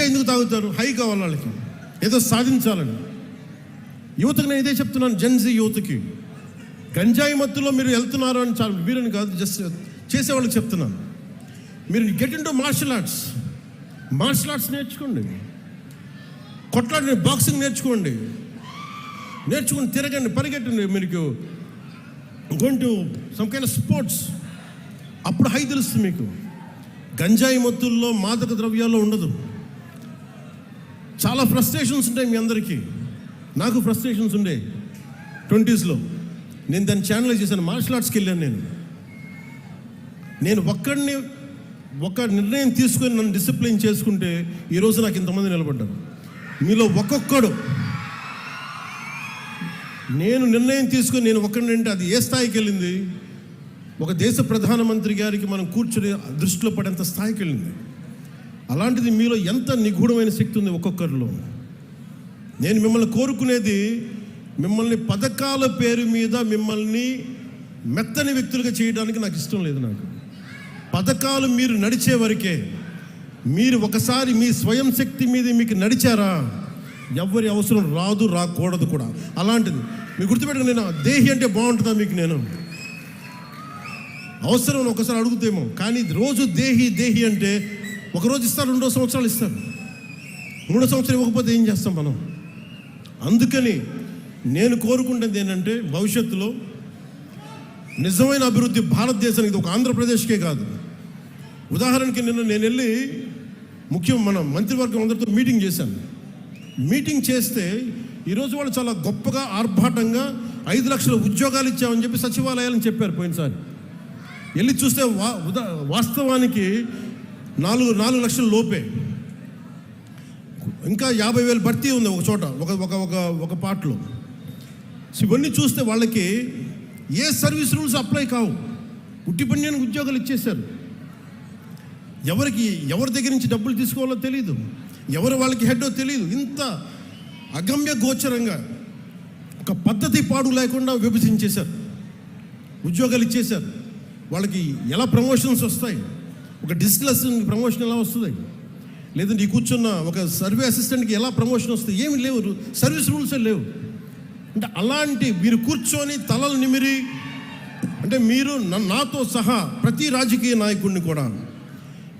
Speaker 1: ఎందుకు తాగుతారు? హై కావాలి వాళ్ళకి, ఏదో సాధించాలని. యువతకు నేను ఇదే చెప్తున్నాను, జెన్జీ యువతకి, గంజాయి మత్తులో మీరు వెళ్తున్నారు అని చాలా వీరని కాదు, జస్ట్ చేసేవాళ్ళకి చెప్తున్నాను. మీరు get in to martial arts నేర్చుకోండి, కొట్లాడి బాక్సింగ్ నేర్చుకుని తిరగండి, పరిగెట్టండి. మీకు going to some kind of sports. అప్పుడు హై తెలుస్తుంది మీకు. గంజాయి మత్తుల్లో, మాదక ద్రవ్యాల్లో ఉండదు. చాలా ఫ్రస్ట్రేషన్స్ ఉంటాయి మీ అందరికీ. నాకు ఫ్రస్ట్రేషన్స్ ఉండే 20s. నేను దాన్ని ఛానలైజ్ చేశాను. మార్షల్ ఆర్ట్స్కి వెళ్ళాను. నేను ఒక నిర్ణయం తీసుకొని నన్ను డిసిప్లిన్ చేసుకుంటే ఈరోజు నాకు ఇంతమంది నిలబడ్డారు. మీలో ఒక్కొక్కడు నేను నిర్ణయం తీసుకొని నేను ఒక్కడినంటే అది ఏ స్థాయికి వెళ్ళింది? ఒక దేశ ప్రధానమంత్రి గారికి మనం కూర్చుని దృష్టిలో పడేంత స్థాయికి వెళ్ళింది. అలాంటిది మీలో ఎంత నిగూఢమైన శక్తి ఉంది ఒక్కొక్కరిలో. నేను మిమ్మల్ని కోరుకునేది, మిమ్మల్ని పథకాల పేరు మీద మిమ్మల్ని మెత్తని వ్యక్తులుగా చేయడానికి నాకు ఇష్టం లేదు. నాకు పథకాలు మీరు నడిచే వరకే. మీరు ఒకసారి మీ స్వయం శక్తి మీద మీకు నడిచారా, ఎవరి అవసరం రాకూడదు కూడా. అలాంటిది మీరు గుర్తుపెట్టుకుని, నేను దేహి అంటే బాగుంటుందా మీకు? నేను అవసరం ఒకసారి అడుగుతామో, కానీ రోజు దేహి అంటే ఒకరోజు ఇస్తారు, 2 సంవత్సరాలు ఇస్తారు, 3 సంవత్సరాలు ఇవ్వకపోతే ఏం చేస్తాం మనం? అందుకని నేను కోరుకుంటుంది ఏంటంటే భవిష్యత్తులో నిజమైన అభివృద్ధి భారతదేశానికి, ఒక ఆంధ్రప్రదేశ్కే కాదు. ఉదాహరణకి నేను వెళ్ళి ముఖ్యం మన మంత్రివర్గం అందరితో మీటింగ్ చేశాను. మీటింగ్ చేస్తే ఈరోజు వాళ్ళు చాలా గొప్పగా ఆర్భాటంగా 5 లక్షల ఉద్యోగాలు ఇచ్చామని చెప్పి సచివాలయాలని చెప్పారు పోయినసారి. వెళ్ళి చూస్తే వాస్తవానికి 4 లక్షల లోపే. ఇంకా 50,000 భర్తీ ఉంది ఒక చోట, ఒక పార్ట్లో. ఇవన్నీ చూస్తే వాళ్ళకి ఏ సర్వీస్ రూల్స్ అప్లై కావు, ఉట్టిపన్యానికి ఉద్యోగాలు ఇచ్చేశారు. ఎవరి దగ్గర నుంచి డబ్బులు తీసుకోవాలో తెలియదు, ఎవరు వాళ్ళకి హెడ్డో తెలియదు. ఇంత అగమ్య గోచరంగా ఒక పద్ధతి పాడు లేకుండా విభజించేశారు, ఉద్యోగాలు ఇచ్చేశారు. వాళ్ళకి ఎలా ప్రమోషన్స్ వస్తాయి, ఒక డిస్క్లస్ ప్రమోషన్ ఎలా వస్తుంది, లేదంటే ఈ కూర్చున్న ఒక సర్వే అసిస్టెంట్కి ఎలా ప్రమోషన్ వస్తుంది, ఏమి లేవు, సర్వీస్ రూల్సే లేవు. అంటే అలాంటి మీరు కూర్చొని తలలు నిమిరి, అంటే మీరు నాతో సహా ప్రతి రాజకీయ నాయకుడిని కూడా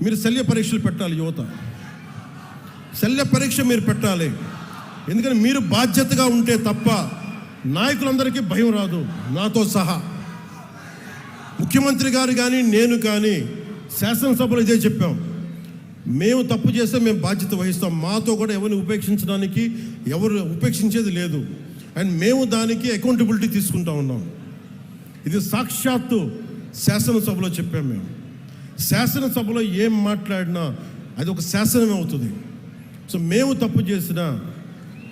Speaker 1: మీరు శల్య పరీక్షలు పెట్టాలి. యువత శల్య పరీక్ష మీరు పెట్టాలి. ఎందుకంటే మీరు బాధ్యతగా ఉంటే తప్ప నాయకులందరికీ భయం రాదు. నాతో సహా ముఖ్యమంత్రి గారు కానీ నేను కానీ శాసనసభలో ఇదే చెప్పాం, మేము తప్పు చేస్తే మేము బాధ్యత వహిస్తాం. మాతో కూడా ఎవరిని ఎవరు ఉపేక్షించేది లేదు. అండ్ మేము దానికి అకౌంటబిలిటీ తీసుకుంటా ఉన్నాం. ఇది సాక్షాత్తు శాసనసభలో చెప్పాం. మేము శాసనసభలో ఏం మాట్లాడినా అది ఒక శాసనమే అవుతుంది. సో మేము తప్పు చేసినా,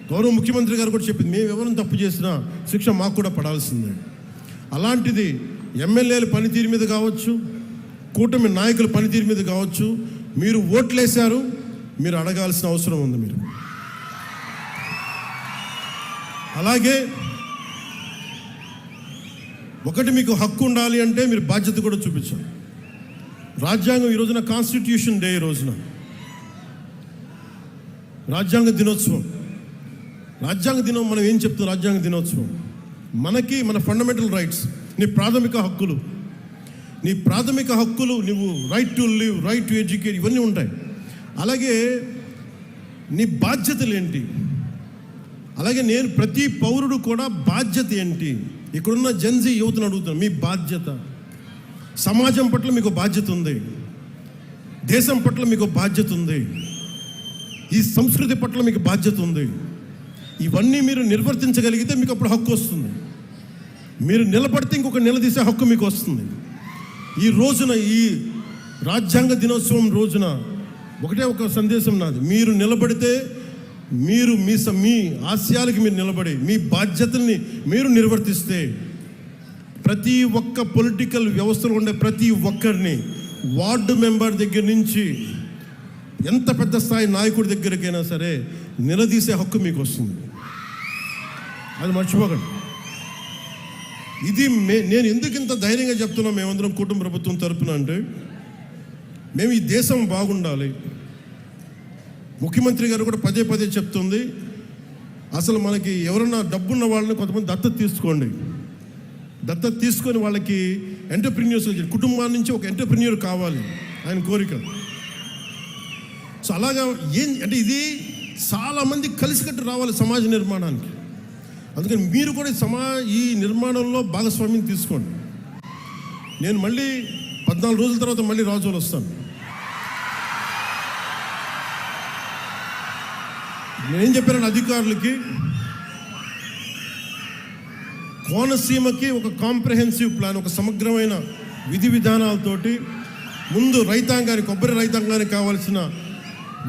Speaker 1: గౌరవ ముఖ్యమంత్రి గారు కూడా చెప్పింది, మేము ఎవరైనా తప్పు చేసినా శిక్ష మాకు కూడా పడాల్సిందే. అలాంటిది ఎమ్మెల్యేల పనితీరు మీద కావచ్చు, కూటమి నాయకుల పనితీరు మీద కావచ్చు, మీరు ఓట్లేశారు, మీరు అడగాల్సిన అవసరం ఉంది. మీరు అలాగే ఒకటి, మీకు హక్కు ఉండాలి అంటే మీరు బాధ్యత కూడా చూపించాలి. రాజ్యాంగం ఈ రోజున కాన్స్టిట్యూషన్ డే, ఈ రోజున రాజ్యాంగ దినోత్సవం. రాజ్యాంగ దినం మనం ఏం చెప్తాం? రాజ్యాంగ దినోత్సవం మన ఫండమెంటల్ రైట్స్, నీ ప్రాథమిక హక్కులు, నువ్వు right to live, right to educate, ఇవన్నీ ఉంటాయి. అలాగే నీ బాధ్యతలు ఏంటి? అలాగే నేను ప్రతి పౌరుడు కూడా బాధ్యత ఏంటి? ఇక్కడున్న జెన్జీ యువతను అడుగుతున్నాను, మీ బాధ్యత. సమాజం పట్ల మీకు బాధ్యత ఉంది, దేశం పట్ల మీకు బాధ్యత ఉంది, ఈ సంస్కృతి పట్ల మీకు బాధ్యత ఉంది. ఇవన్నీ మీరు నిర్వర్తించగలిగితే మీకు అప్పుడు హక్కు వస్తుంది. మీరు నిలబడితే ఇంకొక నిలదీసే హక్కు మీకు వస్తుంది. ఈ రోజున, ఈ రాజ్యాంగ దినోత్సవం రోజున ఒకటే ఒక సందేశం నాది, మీరు నిలబడితే, మీరు మీ ఆశయాలకి మీరు నిలబడి మీ బాధ్యతల్ని మీరు నిర్వర్తిస్తే, ప్రతి ఒక్క పొలిటికల్ వ్యవస్థలో ఉండే ప్రతి ఒక్కరిని, వార్డు మెంబర్ దగ్గర నుంచి ఎంత పెద్ద స్థాయి నాయకుడి దగ్గరికైనా సరే నిలదీసే హక్కు మీకు వస్తుంది. అది మర్చిపోకండి. ఇది నేను ఎందుకు ఇంత ధైర్యంగా చెప్తున్నా మేమందరం కుటుంబ ప్రభుత్వం తరపున అంటే, మేము ఈ దేశం బాగుండాలి. ముఖ్యమంత్రి గారు కూడా పదే చెప్తుంది, అసలు మనకి ఎవరన్నా డబ్బున్న వాళ్ళని కొంతమంది దత్తత తీసుకోండి, దత్తత తీసుకొని వాళ్ళకి ఎంటర్ప్రెన్యూర్స్, కుటుంబాల నుంచి ఒక ఎంటర్ప్రెన్యూర్ కావాలి ఆయన కోరిక. సో అలాగా అంటే ఇది చాలామంది కలిసికట్టు రావాలి సమాజ నిర్మాణానికి. అందుకని మీరు కూడా ఈ నిర్మాణంలో భాగస్వామ్యం తీసుకోండి. నేను మళ్ళీ 14 రోజుల తర్వాత మళ్ళీ రాజోలు వస్తాను. నేనేం చెప్పాను అధికారులకి, కోనసీమకి ఒక కాంప్రహెన్సివ్ ప్లాన్, ఒక సమగ్రమైన విధి విధానాలతోటి, ముందు రైతాంగానికి, కొబ్బరి రైతాంగానికి కావాల్సిన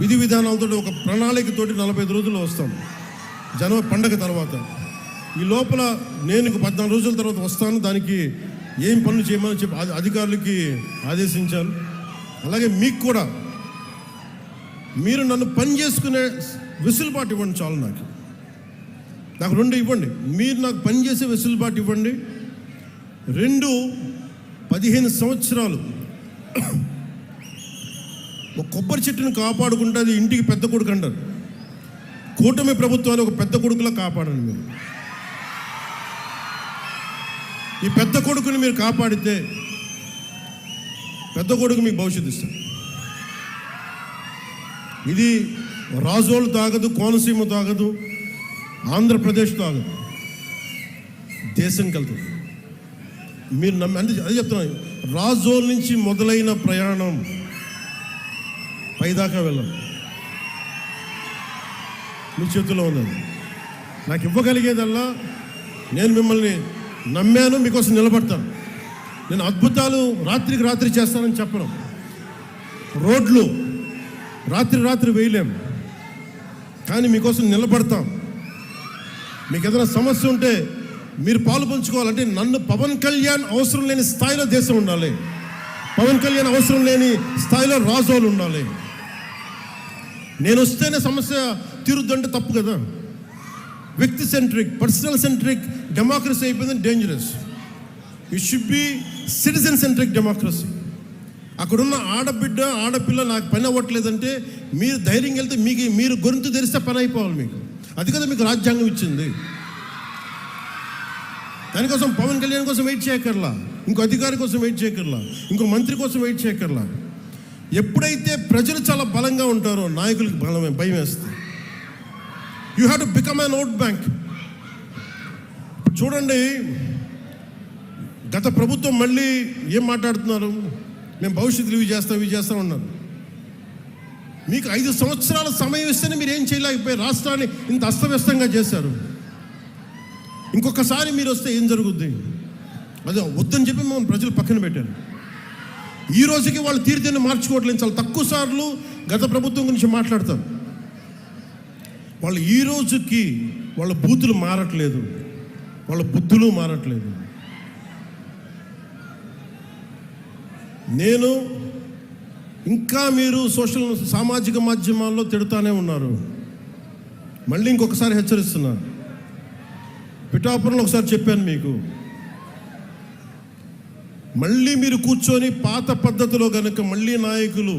Speaker 1: విధి విధానాలతో ఒక ప్రణాళికతోటి 45 రోజుల్లో వస్తాం, జనవరి పండగ తర్వాత. ఈ లోపల నేను 14 రోజుల తర్వాత వస్తాను. దానికి ఏం పనులు చేయమని చెప్పి అధికారులకి ఆదేశించాను. అలాగే మీకు కూడా మీరు నన్ను పని చేసుకునే వెసులుబాటు ఇవ్వండి చాలు. నాకు 2 ఇవ్వండి. మీరు నాకు పని చేసే వెసులుబాటు ఇవ్వండి. 2, 15 సంవత్సరాలు ఒక కొబ్బరి చెట్టును కాపాడుకుంటే అది ఇంటికి పెద్ద కొడుకు అంటారు. కూటమి ప్రభుత్వాన్ని ఒక పెద్ద కొడుకులా కాపాడండి. మీరు ఈ పెద్ద కొడుకుని మీరు కాపాడితే పెద్ద కొడుకు మీకు భవిష్యత్తు ఇస్తారు. ఇది రాజోలు తాగదు, కోనసీమ తాగదు, ఆంధ్రప్రదేశ్ తాగదు, దేశం కలుగుతుంది. మీరు అదే చెప్తున్నాను. రాజోల్ నుంచి మొదలైన ప్రయాణం పైదాకా వెళ్ళను. మీ చేతుల్లో ఉన్నది. నాకు ఇవ్వగలిగేదల్లా నేను మిమ్మల్ని నమ్మాను, మీకోసం నిలబడతాను. నేను అద్భుతాలు రాత్రికి రాత్రి చేస్తానని చెప్పను. రోడ్లు రాత్రి వేయలేం, కానీ మీకోసం నిలబడతాం. మీకు ఏదైనా సమస్య ఉంటే మీరు పాలు పంచుకోవాలంటే నన్ను పవన్ కళ్యాణ్ అవసరం లేని స్థాయిలో దేశం ఉండాలి. పవన్ కళ్యాణ్ అవసరం లేని స్థాయిలో రాజోలు ఉండాలి. నేను వస్తేనే సమస్య తీరుద్దంటే తప్పు కదా. వ్యక్తి సెంట్రిక్, పర్సనల్ సెంట్రిక్ డెమోక్రసీ అయిపోయింది, dangerous. It should be citizen centric democracy. అక్కడున్న ఆడపిల్ల నాకు పని అవ్వట్లేదంటే మీరు ధైర్యంగా వెళ్తే మీరు గొంతు తెరిస్తే పని అయిపోవాలి మీకు. అది కదా మీకు రాజ్యాంగం ఇచ్చింది. దానికోసం పవన్ కళ్యాణ్ కోసం వెయిట్ చేయకర్లా, ఇంకో అధికారి కోసం వెయిట్ చేయకర్లా, ఇంకో మంత్రి కోసం వెయిట్ చేయకర్లా. ఎప్పుడైతే ప్రజలు చాలా బలంగా ఉంటారో నాయకులకు భయం వేస్తుంది. You have to become an vote bank. చూడండి, గత ప్రభుత్వం మళ్ళీ ఏం మాట్లాడుతున్నారు, మేము భవిష్యత్తులో ఇవి చేస్తాం ఉన్నారు. మీకు 5 సంవత్సరాల సమయం ఇస్తేనే మీరు ఏం చేయలేకపోయారు. రాష్ట్రాన్ని ఇంత అస్తవ్యస్తంగా చేశారు. ఇంకొకసారి మీరు వస్తే ఏం జరుగుద్ది? అదే వద్దని చెప్పి మమ్మల్ని ప్రజలు పక్కన పెట్టారు. ఈ రోజుకి వాళ్ళు తీర్థాన్ని మార్చుకోవట్లేదు. చాలా తక్కువ సార్లు గత ప్రభుత్వం గురించి మాట్లాడతారు. వాళ్ళు ఈ రోజుకి వాళ్ళ బూతులు మారట్లేదు, వాళ్ళ బుద్ధులు మారట్లేదు. నేను ఇంకా మీరు సామాజిక మాధ్యమాల్లో తిడుతూనే ఉన్నారు. మళ్ళీ ఇంకొకసారి హెచ్చరిస్తున్నాను. పిఠాపురంలో ఒకసారి చెప్పాను మీకు, మళ్ళీ మీరు కూర్చొని పాత పద్ధతిలో కనుక మళ్ళీ నాయకులు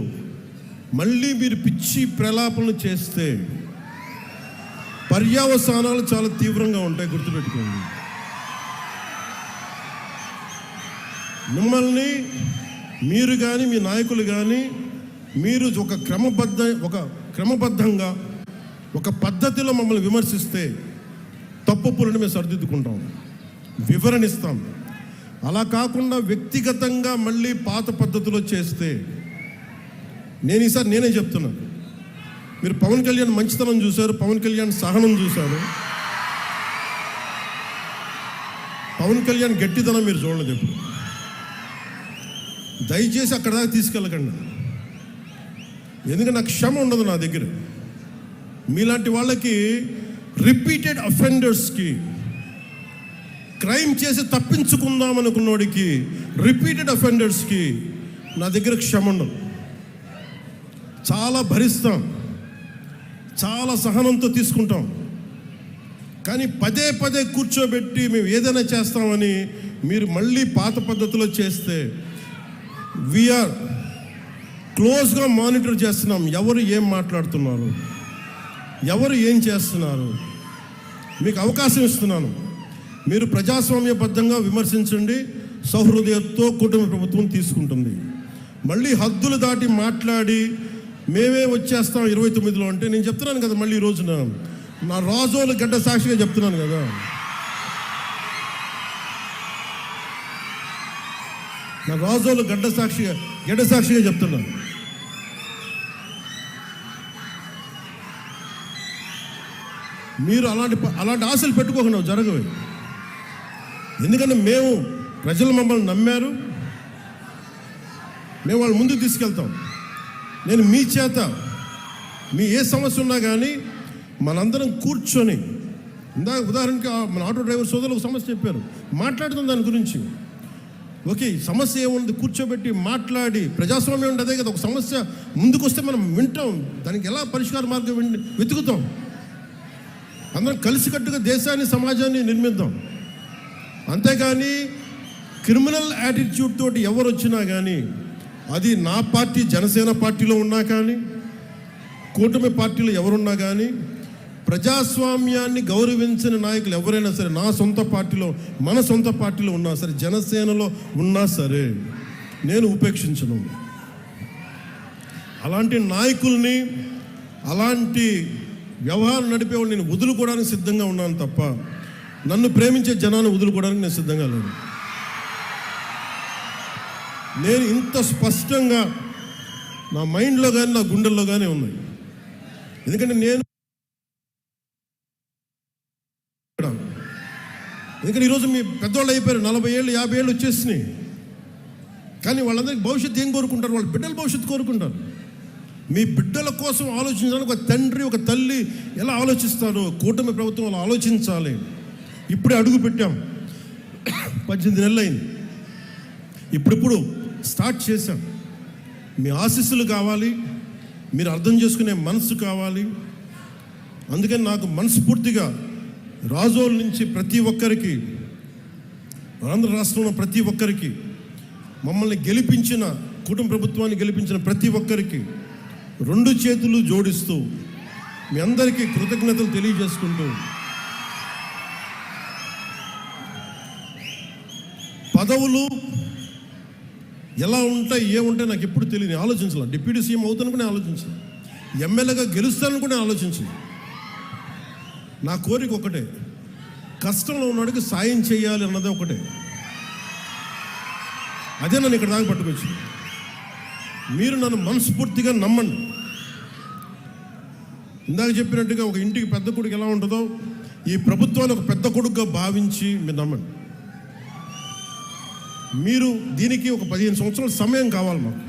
Speaker 1: మళ్ళీ మీరు పిచ్చి ప్రలాపనలు చేస్తే పర్యవసానాలు చాలా తీవ్రంగా ఉంటాయి, గుర్తుపెట్టుకోండి. మిమ్మల్ని మీరు కానీ మీ నాయకులు కానీ మీరు ఒక క్రమబద్ధంగా ఒక పద్ధతిలో మమ్మల్ని విమర్శిస్తే తప్పులను మేము సరిదిద్దుకుంటాం, వివరణిస్తాం. అలా కాకుండా వ్యక్తిగతంగా మళ్ళీ పాత పద్ధతిలో చేస్తే ఈసారి నేనే చెప్తున్నాను. మీరు పవన్ కళ్యాణ్ మంచితనం చూశారు, పవన్ కళ్యాణ్ సహనం చూశారు, పవన్ కళ్యాణ్ గట్టితనం మీరు చూడలేదు ఎప్పుడు. దయచేసి అక్కడ దాకా తీసుకెళ్ళకండి. ఎందుకంటే నాకు క్షమ ఉండదు నా దగ్గర. మీలాంటి వాళ్ళకి రిపీటెడ్ అఫెండర్స్కి, క్రైమ్ చేసి తప్పించుకుందాం అనుకున్నోడికి, రిపీటెడ్ అఫెండర్స్కి నా దగ్గర క్షమ ఉండదు. చాలా భరిస్తాం, చాలా సహనంతో తీసుకుంటాం. కానీ పదే కూర్చోబెట్టి మేము ఏదైనా చేస్తామని మీరు మళ్ళీ పాత పద్ధతిలో చేస్తే వీఆర్ క్లోజ్గా మానిటర్ చేస్తున్నాం. ఎవరు ఏం మాట్లాడుతున్నారు, ఎవరు ఏం చేస్తున్నారు, మీకు అవకాశం ఇస్తున్నాను. మీరు ప్రజాస్వామ్యబద్ధంగా విమర్శించండి, సౌహృదయంతో కూటమి ప్రభుత్వం తీసుకుంటుంది. మళ్ళీ హద్దులు దాటి మాట్లాడి మేమే వచ్చేస్తాం 29లో అంటే నేను చెప్తున్నాను కదా, మళ్ళీ ఈ రోజున నా రాజోలు గడ్డ సాక్షిగా చెప్తున్నాను కదా. నా రాజోలు గడ్డ సాక్షిగా చెప్తున్నాను. మీరు అలాంటి ఆశలు పెట్టుకోకుండా జరగవు. ఎందుకంటే ప్రజలు మమ్మల్ని నమ్మారు, మేము వాళ్ళ ముందుకు తీసుకెళ్తాం. నేను మీ చేత మీ ఏ సమస్య ఉన్నా కానీ మనందరం కూర్చొని, ఉదాహరణకి మన ఆటో డ్రైవర్ సోదరులు ఒక సమస్య చెప్పారు, మాట్లాడుతాం దాని గురించి. ఓకే, సమస్య ఏముంది, కూర్చోబెట్టి మాట్లాడి, ప్రజాస్వామ్యం అంటే అదే కదా. ఒక సమస్య ముందుకు వస్తే మనం వింటాం, దానికి ఎలా పరిష్కార మార్గం వెతుకుతాం. అందరం కలిసికట్టుగా దేశాన్ని, సమాజాన్ని నిర్మిద్దాం. అంతేగాని క్రిమినల్ యాటిట్యూడ్ తోటి ఎవరు వచ్చినా కానీ, అది నా పార్టీ జనసేన పార్టీలో ఉన్నా కానీ, కూటమి పార్టీలో ఎవరున్నా కానీ, ప్రజాస్వామ్యాన్ని గౌరవించిన నాయకులు ఎవరైనా సరే, నా సొంత పార్టీలో, మన సొంత పార్టీలో ఉన్నా సరే, జనసేనలో ఉన్నా సరే, నేను ఉపేక్షించను. అలాంటి నాయకుల్ని, అలాంటి వ్యవహారం నడిపేవాళ్ళు నేను వదులుకోవడానికి సిద్ధంగా ఉన్నాను తప్ప, నన్ను ప్రేమించే జనాన్ని వదులుకోవడానికి నేను సిద్ధంగా లేను. నేను ఇంత స్పష్టంగా నా మైండ్లో కానీ నా గుండెల్లో కానీ ఉన్నాయి. ఎందుకంటే ఈరోజు మీ పెద్దవాళ్ళు అయిపోయారు, 40 ఏళ్ళు 50 ఏళ్ళు వచ్చేసినాయి. కానీ వాళ్ళందరికీ భవిష్యత్తు ఏం కోరుకుంటారు? వాళ్ళ బిడ్డల భవిష్యత్తు కోరుకుంటారు. మీ బిడ్డల కోసం ఆలోచించడానికి ఒక తండ్రి ఒక తల్లి ఎలా ఆలోచిస్తారో కూటమి ప్రభుత్వం అలా ఆలోచించాలి. ఇప్పుడే అడుగు పెట్టాం, 18 నెలలు అయింది. ఇప్పుడు స్టార్ట్ చేశాం. మీ ఆశీస్సులు కావాలి, మీరు అర్థం చేసుకునే మనసు కావాలి. అందుకని నాకు మనస్ఫూర్తిగా రాజోల్ నుంచి ప్రతి ఒక్కరికి, ఆంధ్ర రాష్ట్రంలో ప్రతి ఒక్కరికి, మమ్మల్ని గెలిపించిన కుటుంబ ప్రభుత్వాన్ని గెలిపించిన ప్రతి ఒక్కరికి 2 చేతులు జోడిస్తూ మీ అందరికీ కృతజ్ఞతలు తెలియజేసుకుంటూ, పదవులు ఎలా ఉంటాయి ఏముంటాయి నాకు ఎప్పుడు తెలియదు, ఆలోచించాలి. డిప్యూటీ సీఎం అవుతాను కూడా ఆలోచించాలి, ఎమ్మెల్యేగా గెలుస్తాను కూడా ఆలోచించాలి. నా కోరిక ఒకటే, కష్టంలో ఉన్నవాడికి సాయం చేయాలి అన్నదే ఒకటే. అదే నన్ను ఇక్కడ దాకా పట్టుకొచ్చింది. మీరు నన్ను మనస్ఫూర్తిగా నమ్మండి. ఇందాక చెప్పినట్టుగా ఒక ఇంటికి పెద్ద కొడుకు ఎలా ఉంటుందో ఈ ప్రభుత్వాన్ని ఒక పెద్ద కొడుకుగా భావించి మీరు నమ్మండి. మీరు దీనికి ఒక 15 సంవత్సరాల సమయం కావాలి మాకు.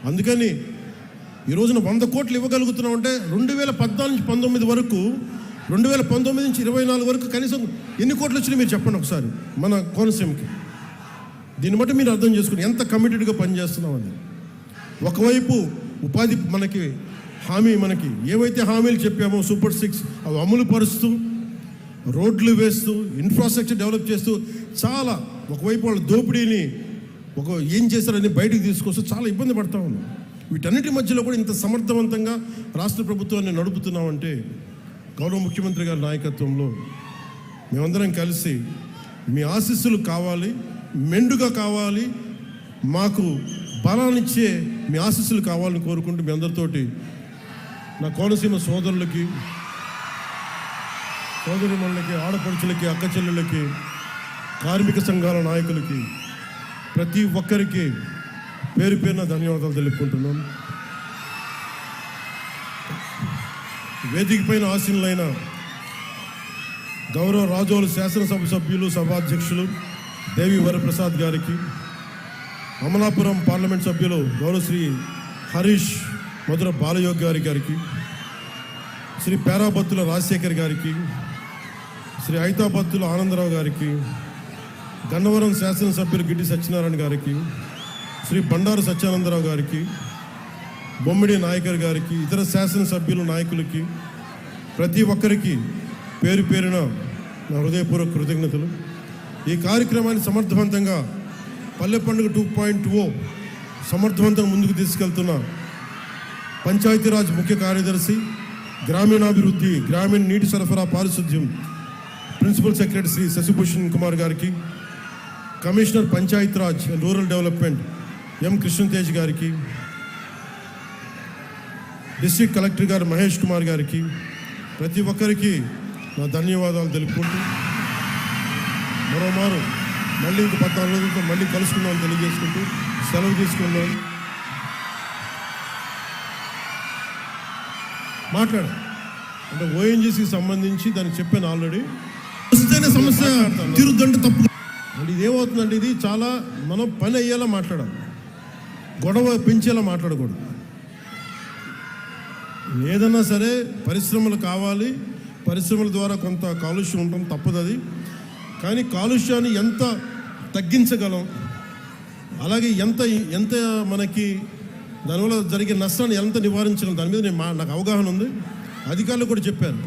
Speaker 1: అందుకని ఈ రోజున 100 కోట్లు ఇవ్వగలుగుతున్నాం అంటే 2014 నుంచి 19 వరకు, 2019 నుంచి 24 వరకు కనీసం ఎన్ని కోట్లు వచ్చినాయి మీరు చెప్పండి ఒకసారి మన కోనసీమకి. దీన్ని బట్టి మీరు అర్థం చేసుకుని ఎంత కమిటెడ్గా పనిచేస్తున్నామని. ఒకవైపు ఉపాధి మనకి హామీ, మనకి ఏవైతే హామీలు చెప్పామో సూపర్ 6 అవి అమలు పరుస్తూ, రోడ్లు వేస్తూ, ఇన్ఫ్రాస్ట్రక్చర్ డెవలప్ చేస్తూ, చాలా ఒకవైపు వాళ్ళ దోపిడీని ఏం చేశారని బయటకు తీసుకొస్తూ చాలా ఇబ్బంది పడతా ఉన్నాం. వీటన్నిటి మధ్యలో కూడా ఇంత సమర్థవంతంగా రాష్ట్ర ప్రభుత్వాన్ని నడుపుతున్నామంటే గౌరవ ముఖ్యమంత్రి గారి నాయకత్వంలో మేమందరం కలిసి, మీ ఆశీస్సులు కావాలి, మెండుగా కావాలి, మాకు బలాన్నిచ్చే మీ ఆశీస్సులు కావాలని కోరుకుంటూ మీ అందరితోటి నా కోనసీమ సోదరులకి, సోదరిమణులకి, ఆడపడుచులకి, అక్క చెల్లెళ్ళకి, కార్మిక సంఘాల నాయకులకి, ప్రతి ఒక్కరికి పేరు పేరున ధన్యవాదాలు తెలుపుకుంటున్నాను. వేదిక పైన ఆసీనులైన గౌరవ రాజోలు శాసనసభ సభ్యులు, సభాధ్యక్షులు దేవి వరప్రసాద్ గారికి, అమలాపురం పార్లమెంట్ సభ్యులు గౌరవ శ్రీ హరీష్ మధుర బాలయోగ్ గారికి, శ్రీ పేరాబత్తుల రాజశేఖర్ గారికి, శ్రీ ఐతాబత్తుల ఆనందరావు గారికి, గన్నవరం శాసనసభ్యులు గిడ్డి సత్యనారాయణ గారికి, శ్రీ బండారు సత్యానందరావు గారికి, బొమ్మిడి నాయకర్ గారికి, ఇతర శాసనసభ్యులు నాయకులకి, ప్రతి ఒక్కరికి పేరు పేరున నా హృదయపూర్వక కృతజ్ఞతలు. ఈ కార్యక్రమాన్ని సమర్థవంతంగా పల్లె పండుగ 2.0 సమర్థవంతంగా ముందుకు తీసుకెళ్తున్న పంచాయతీరాజ్ ముఖ్య కార్యదర్శి, గ్రామీణాభివృద్ధి, గ్రామీణ నీటి సరఫరా, పారిశుద్ధ్యం ప్రిన్సిపల్ సెక్రటరీ శ్రీ శశిభూషణ్ కుమార్ గారికి, commissioner Panchayati Raj and rural development M Krishnatej గారికి, డిస్ట్రిక్ట్ కలెక్టర్ గారు మహేష్ కుమార్ గారికి, ప్రతి ఒక్కరికి నా ధన్యవాదాలు తెలుపుకుంటూ మరోమారు మళ్ళీ ఇంక 14 రోజులతో మళ్ళీ కలుసుకుందామని తెలియజేసుకుంటూ సెలవు తీసుకున్నాను. మాట్లాడు అంటే ఓఎన్జీసీకి సంబంధించి దానికి చెప్పాను ఆల్రెడీ. వస్తేనే సమస్య తీరుద్దంటే తప్పు అంటే ఇదేమవుతుందంటే ఇది చాలా మనం పని అయ్యేలా మాట్లాడాలి, గొడవ పెంచేలా మాట్లాడకూడదు. ఏదన్నా సరే పరిశ్రమలు కావాలి, పరిశ్రమల ద్వారా కొంత కాలుష్యం ఉండడం తప్పదు అది. కానీ కాలుష్యాన్ని ఎంత తగ్గించగలం, అలాగే ఎంత మనకి దానివల్ల జరిగే నష్టాన్ని ఎంత నివారించగలం దాని మీద నాకు అవగాహన ఉంది. అధికారులు కూడా చెప్పారు,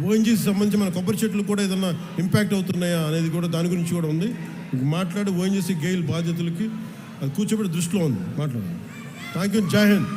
Speaker 1: ఓఎన్జీసీ సంబంధించి మన కొబ్బరి చెట్లు కూడా ఏదన్నా ఇంపాక్ట్ అవుతున్నాయా అనేది కూడా దాని గురించి కూడా ఉంది. మాట్లాడి ఓఎన్జీసీ గెయిల్ బాధ్యతలకి అది కూర్చోబెట్టి దృష్టిలో ఉంది మాట్లాడండి. Thank you. జై హింద్.